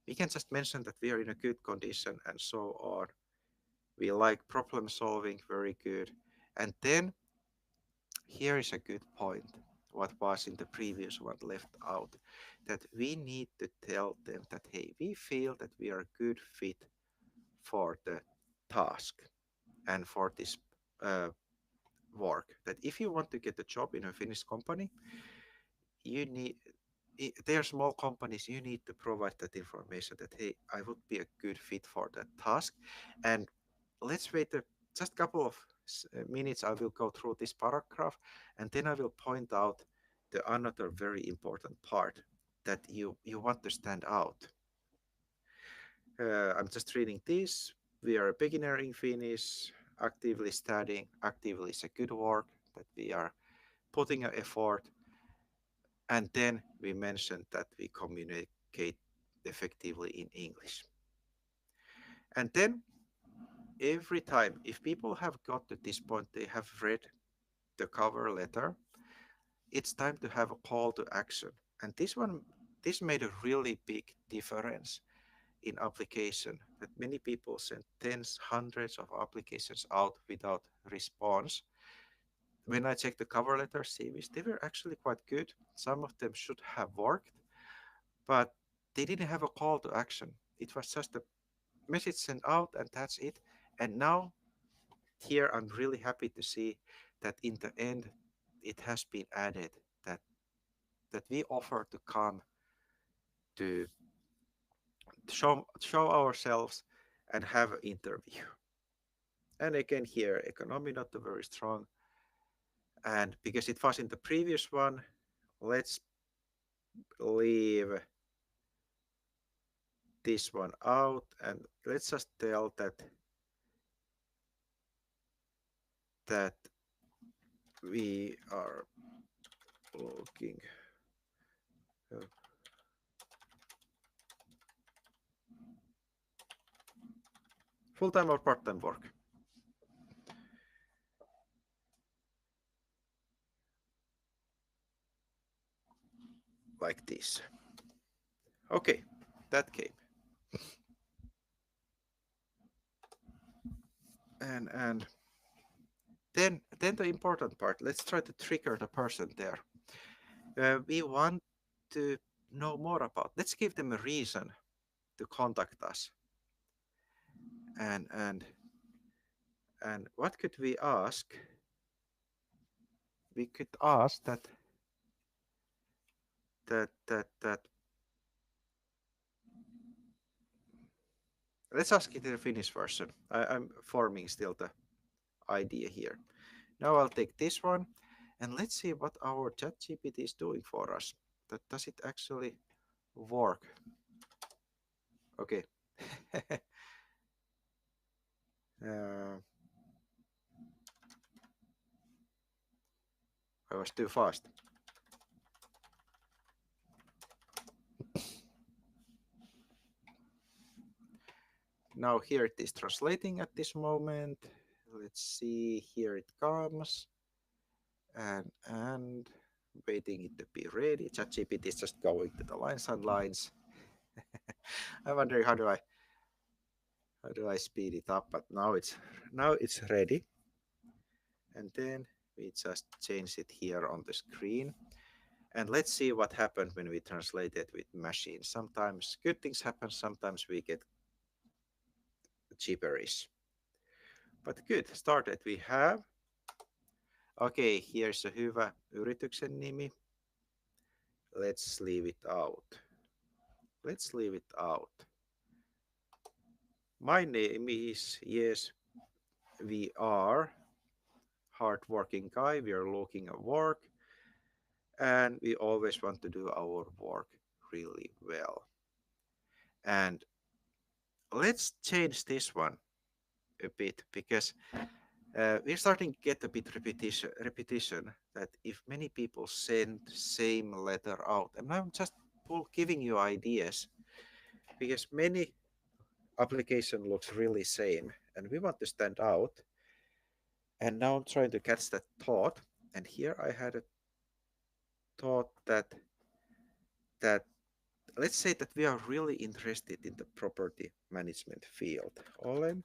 We can just mention that we are in a good condition and so on. We like problem solving, very good. And then here is a good point. What was in the previous one left out, that we need to tell them that, hey, we feel that we are a good fit for the task and for this work. That if you want to get a job in a Finnish company, you need, they are small companies, you need to provide that information that, hey, I would be a good fit for that task. And let's wait just a couple of minutes. I will go through this paragraph, and then I will point out the another very important part that you want to stand out. I'm just reading this. We are a beginner in Finnish, actively studying. Actively is a good word, that we are putting an effort. And then we mentioned that we communicate effectively in English. And then every time, if people have got to this point, they have read the cover letter, it's time to have a call to action. And this made a really big difference in application, that many people sent tens, hundreds of applications out without response. When I checked the cover letter CVs, they were actually quite good. Some of them should have worked, but they didn't have a call to action. It was just a message sent out and that's it. And now here I'm really happy to see that in the end it has been added that we offer to come to show ourselves and have an interview. And again here economy not very strong, and because it was in the previous one, let's leave this one out and let's just tell that we are looking full-time or part-time work. Like this. Okay, that came. And then the important part. Let's try to trigger the person there. We want to know more about. Let's give them a reason to contact us. And what could we ask? We could ask that let's ask it in the Finnish version. I'm forming still the idea here. Now I'll take this one and let's see what our ChatGPT is doing for us. That does it actually work? Okay. uh, I was too fast. Now here it is translating at this moment. Let's see, here it comes. And waiting it to be ready. ChatGPT is just going to the lines and lines. I'm wondering how do I speed it up, but now it's ready. And then we just change it here on the screen. And let's see what happens when we translate it with machines. Sometimes good things happen, sometimes we get gibberish. But good, started. We have, okay, here's a hyvä yrityksen nimi. Let's leave it out. Let's leave it out. My name is, yes, we are hardworking guy. We are looking at work and we always want to do our work really well. And let's change this one a bit because we're starting to get a bit repetition that if many people send same letter out, and I'm just giving you ideas because many application looks really same and we want to stand out. And now I'm trying to catch that thought. And here I had a thought that let's say that we are really interested in the property management field. Olen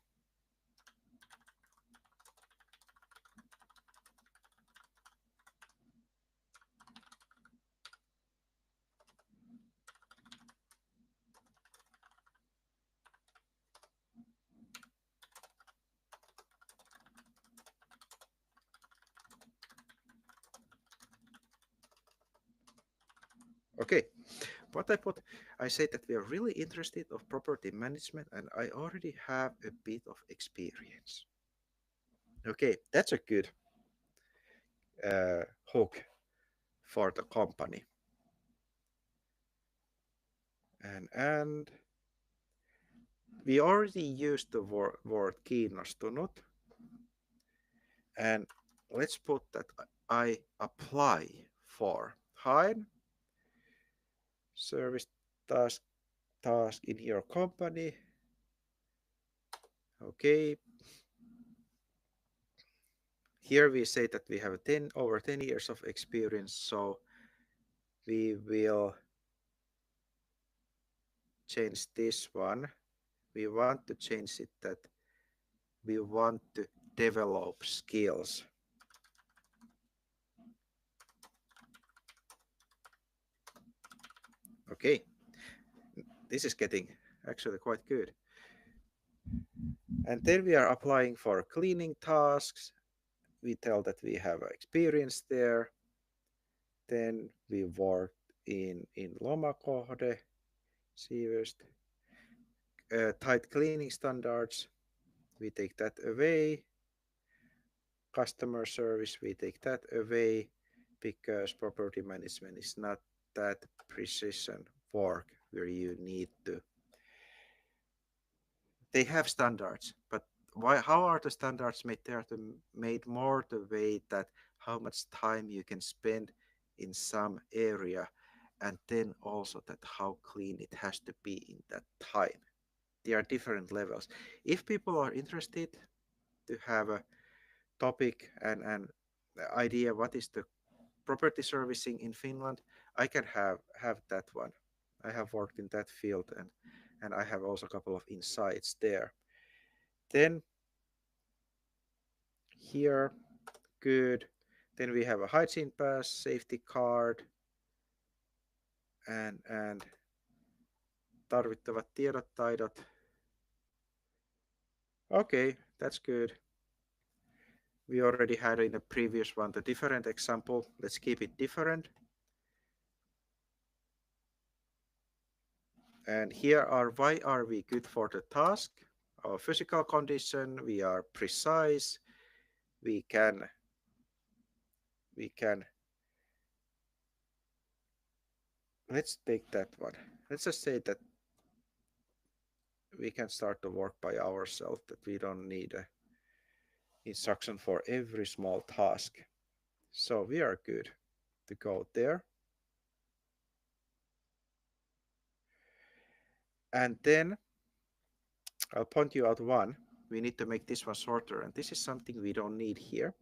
okay. What I put, I say that we are really interested of property management and I already have a bit of experience. Okay, that's a good hook for the company. And we already used the word kiinnostunut. And let's put that I apply for. Haen service task task in your company. Okay, here we say that we have 10 over 10 years of experience, so we will change this one. We want to change it that we want to develop skills. Okay, this is getting actually quite good. And then we are applying for cleaning tasks. We tell that we have experience there. Then we work in lomakohde, siivousta, tight cleaning standards. We take that away. Customer service, we take that away because property management is not that precision work where you need to. They have standards, but why? How are the standards made? They are made more the way that how much time you can spend in some area, and then also that how clean it has to be in that time. There are different levels. If people are interested to have a topic and idea what is the property servicing in Finland, I can have that one. I have worked in that field and I have also a couple of insights there. Then here, good. Then we have a hygiene pass, safety card, and tarvittavat tiedot, taidot. Okay, that's good. We already had in the previous one the different example. Let's keep it different. And here are why are we good for the task? Our physical condition, we are precise, we can let's take that one. Let's just say that we can start to work by ourselves, that we don't need a instruction for every small task. So we are good to go there. And then I'll point you out one. We need to make this one shorter, and this is something we don't need here.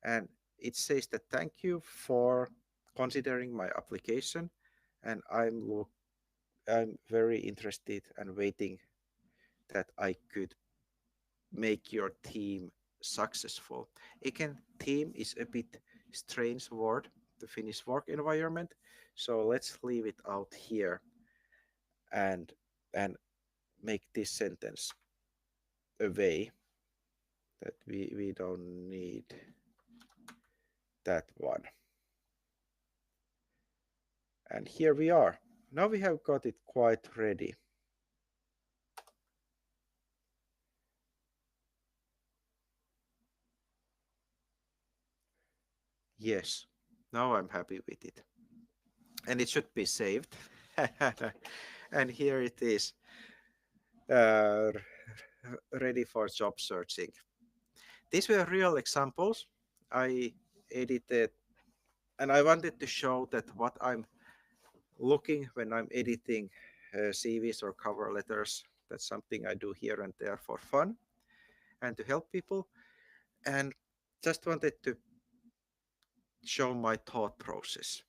And it says that thank you for considering my application, and I'm very interested and waiting that I could make your team successful. Again, team is a bit strange word, the Finnish work environment. So let's leave it out here and and make this sentence away that we don't need that one. And here we are. Now we have got it quite ready. Yes, now I'm happy with it. And it should be saved. And here it is, uh, ready for job searching. These were real examples I edited, and I wanted to show that what I'm looking when I'm editing CVs or cover letters, that's something I do here and there for fun and to help people. And just wanted to show my thought process.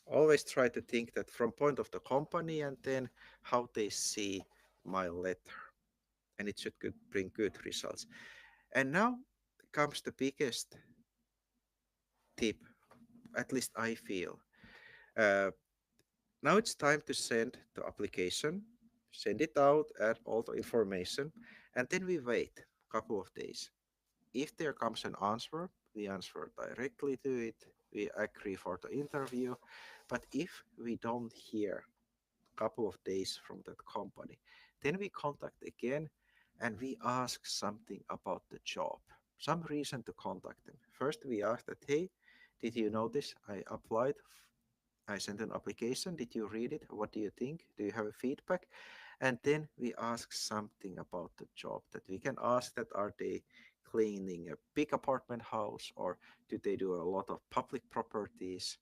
Always try to think that from point of the company and then how they see my letter, and it should bring good results. And now comes the biggest tip, at least I feel. Uh, Now it's time to send the application, send it out, add all the information, and then we wait a couple of days. If there comes an answer, we answer directly to it, we agree for the interview. But if we don't hear a couple of days from that company, then we contact again and we ask something about the job, some reason to contact them. First, we ask that, hey, did you notice I applied? I sent an application. Did you read it? What do you think? Do you have a feedback? And then we ask something about the job, that we can ask that are they cleaning a big apartment house or do they do a lot of public properties?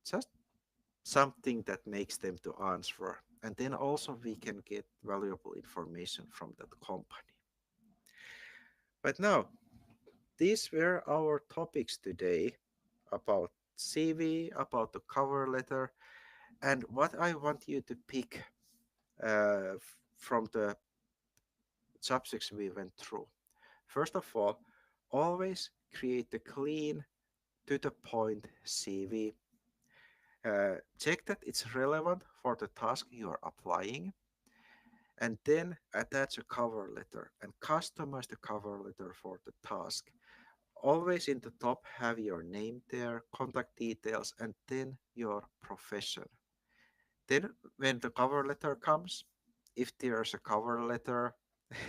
Just something that makes them to answer. And then also we can get valuable information from that company. But now, these were our topics today about CV, about the cover letter, and what I want you to pick from the subjects we went through. First of all, always create a clean, to the point CV. Check that it's relevant for the task you are applying, and then attach a cover letter and customize the cover letter for the task. Always in the top, have your name there, contact details, and then your profession. Then, when the cover letter comes, if there's a cover letter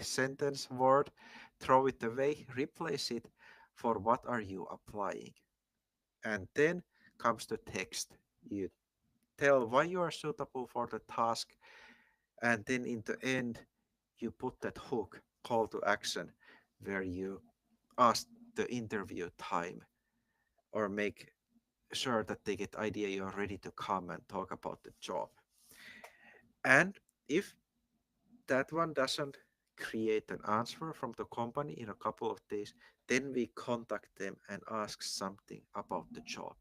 sentence word, throw it away, replace it for what are you applying. And then comes the text. You tell why you are suitable for the task, and then in the end, you put that hook, call to action, where you ask the interview time or make sure that they get idea you're ready to come and talk about the job. And if that one doesn't create an answer from the company in a couple of days, then we contact them and ask something about the job.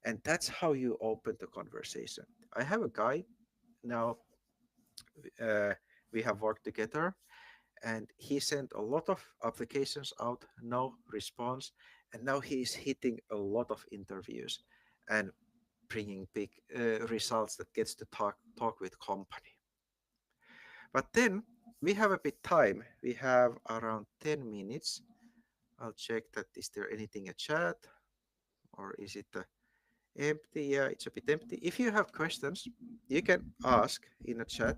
And that's how you open the conversation. I have a guy now, uh, we have worked together, and he sent a lot of applications out, no response. And now he is hitting a lot of interviews and bringing big results that gets to talk with company. But then we have a bit time. We have around 10 minutes. I'll check that is there anything a chat or is it empty? Yeah, it's a bit empty. If you have questions, you can ask in a chat.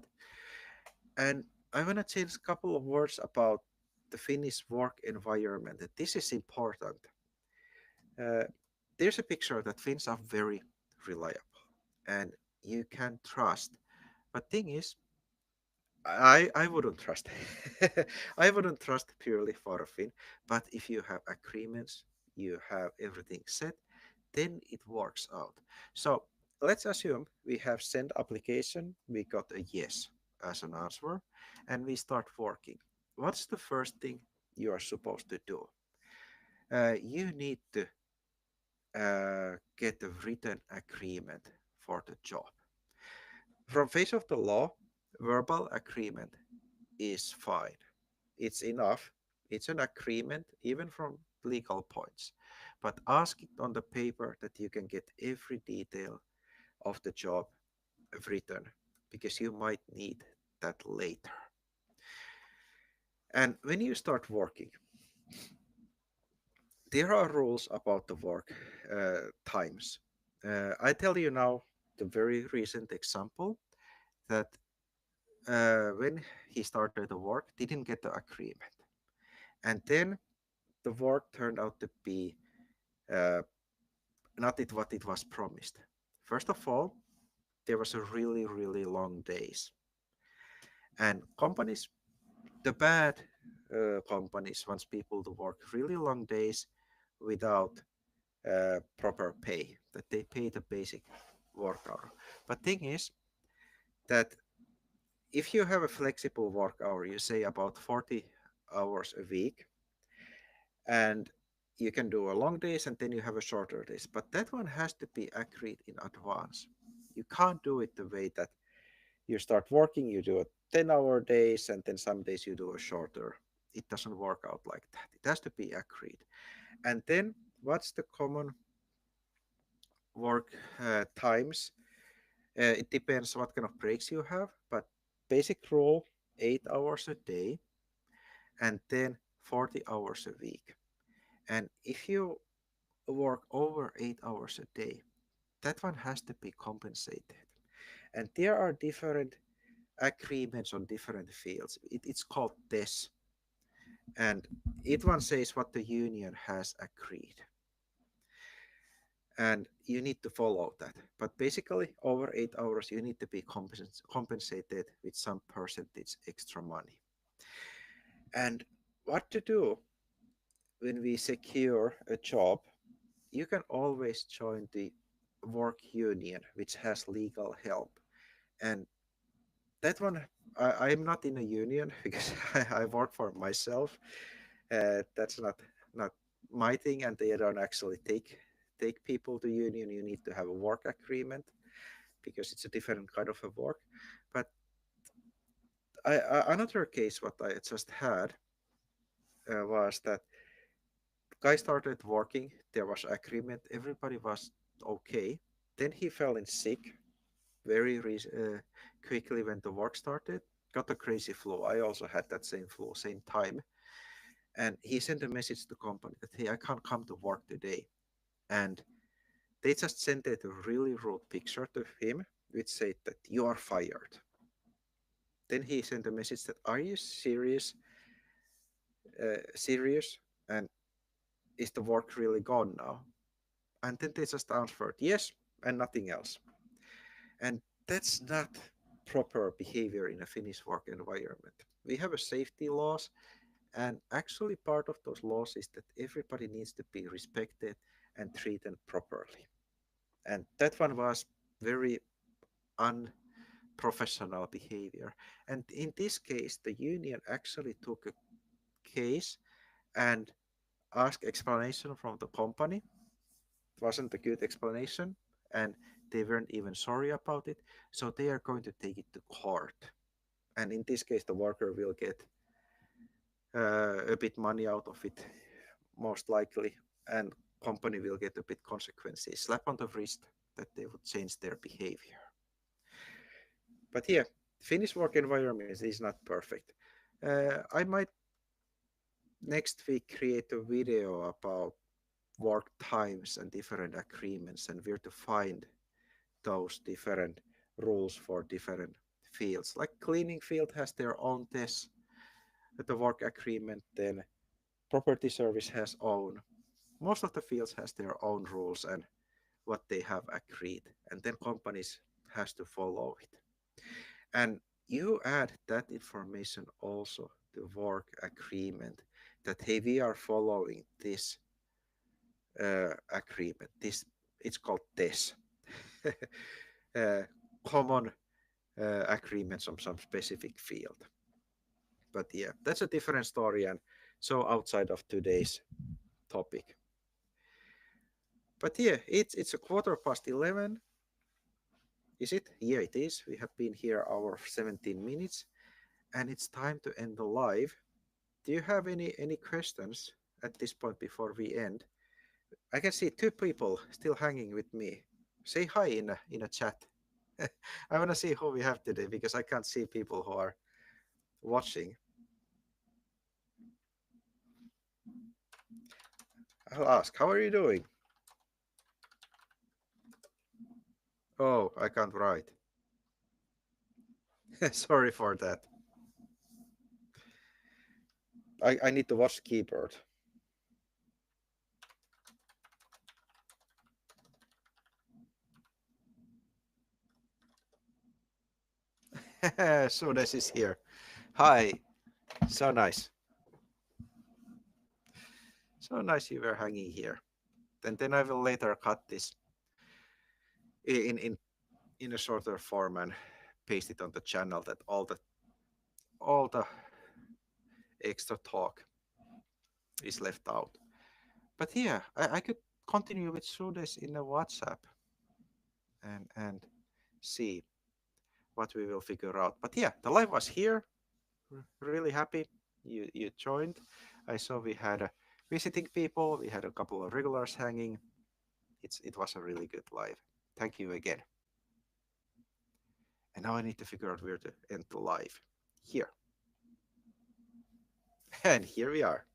And I want to change a couple of words about the Finnish work environment. This is important. Uh, there's a picture that Finns are very reliable and you can trust. But thing is, I wouldn't trust. I wouldn't trust purely for a Finn. But if you have agreements, you have everything set, then it works out. So let's assume we have sent application, we got a yes as an answer, and we start working. What's the first thing you are supposed to do? You need to get a written agreement for the job. From face of the law, verbal agreement is fine. It's enough. It's an agreement, even from legal points. But ask it on the paper that you can get every detail of the job written, because you might need that later. And when you start working, there are rules about the work times. I tell you now the very recent example that when he started the work, didn't get the agreement. And then the work turned out to be uh, not it what it was promised. First of all, there was a really, really long days. And companies, the bad companies wants people to work really long days without proper pay, that they pay the basic work hour. But thing is that if you have a flexible work hour, you say about 40 hours a week, and you can do a long days and then you have a shorter days, but that one has to be agreed in advance. You can't do it the way that you start working, you do a 10-hour days, and then some days you do a shorter. It doesn't work out like that. It has to be agreed. And then what's the common work times? It depends what kind of breaks you have, but basic rule, 8 hours a day and then 40 hours a week. And if you work over 8 hours a day, that one has to be compensated. And there are different agreements on different fields. It's called TES, and it one says what the union has agreed, and you need to follow that. But basically, over 8 hours, you need to be compensated with some percentage extra money. And what to do when we secure a job? You can always join the work union, which has legal help, and that one, I'm not in a union because I work for myself. That's not my thing, and they don't actually take people to union. You need to have a work agreement because it's a different kind of a work. But another case what I just had was that guy started working. There was agreement. Everybody was okay. Then he fell in sick quickly when the work started. Got a crazy flu. I also had that same flu, same time. And he sent a message to the company that, hey, I can't come to work today. And they just sent a really rude picture to him, which said that you are fired. Then he sent a message that, are you serious? And is the work really gone now? And then they just answered yes and nothing else. And that's not proper behavior in a Finnish work environment. We have a safety laws, and actually part of those laws is that everybody needs to be respected and treated properly. And that one was very unprofessional behavior. And in this case, the union actually took a case and asked explanation from the company. It wasn't a good explanation, and they weren't even sorry about it. So they are going to take it to court. And in this case, the worker will get a bit money out of it, most likely, and company will get a bit consequences, slap on the wrist that they would change their behavior. But yeah, Finnish work environment is not perfect. I might next week create a video about work times and different agreements and where to find those different rules for different fields. Like cleaning field has their own tests, the work agreement, then property service has own. Most of the fields has their own rules and what they have agreed, and then companies has to follow it. And you add that information also to work agreement that hey, we are following this agreement. This it's called this common agreements on some specific field. But yeah, that's a different story and so outside of today's topic. But yeah, it's a quarter past 11. Is it? Yeah, it is. We have been here our 17 minutes, and it's time to end the live. Do you have any questions at this point before we end? I can see two people still hanging with me. Say hi in a chat. I want to see who we have today because I can't see people who are watching. I'll ask, how are you doing? Oh, I can't write. Sorry for that. I need to watch keyboard. So this is here. Hi. So nice. So nice you were hanging here. And then I will later cut this in in in a shorter form and paste it on the channel that all the extra talk is left out. But yeah, I could continue with Sudes in a WhatsApp and see what we will figure out. But yeah, the live was here. Really happy you joined. I saw we had visiting people. We had a couple of regulars hanging. It was a really good live. Thank you again. And now I need to figure out where to end the live. Here. And here we are.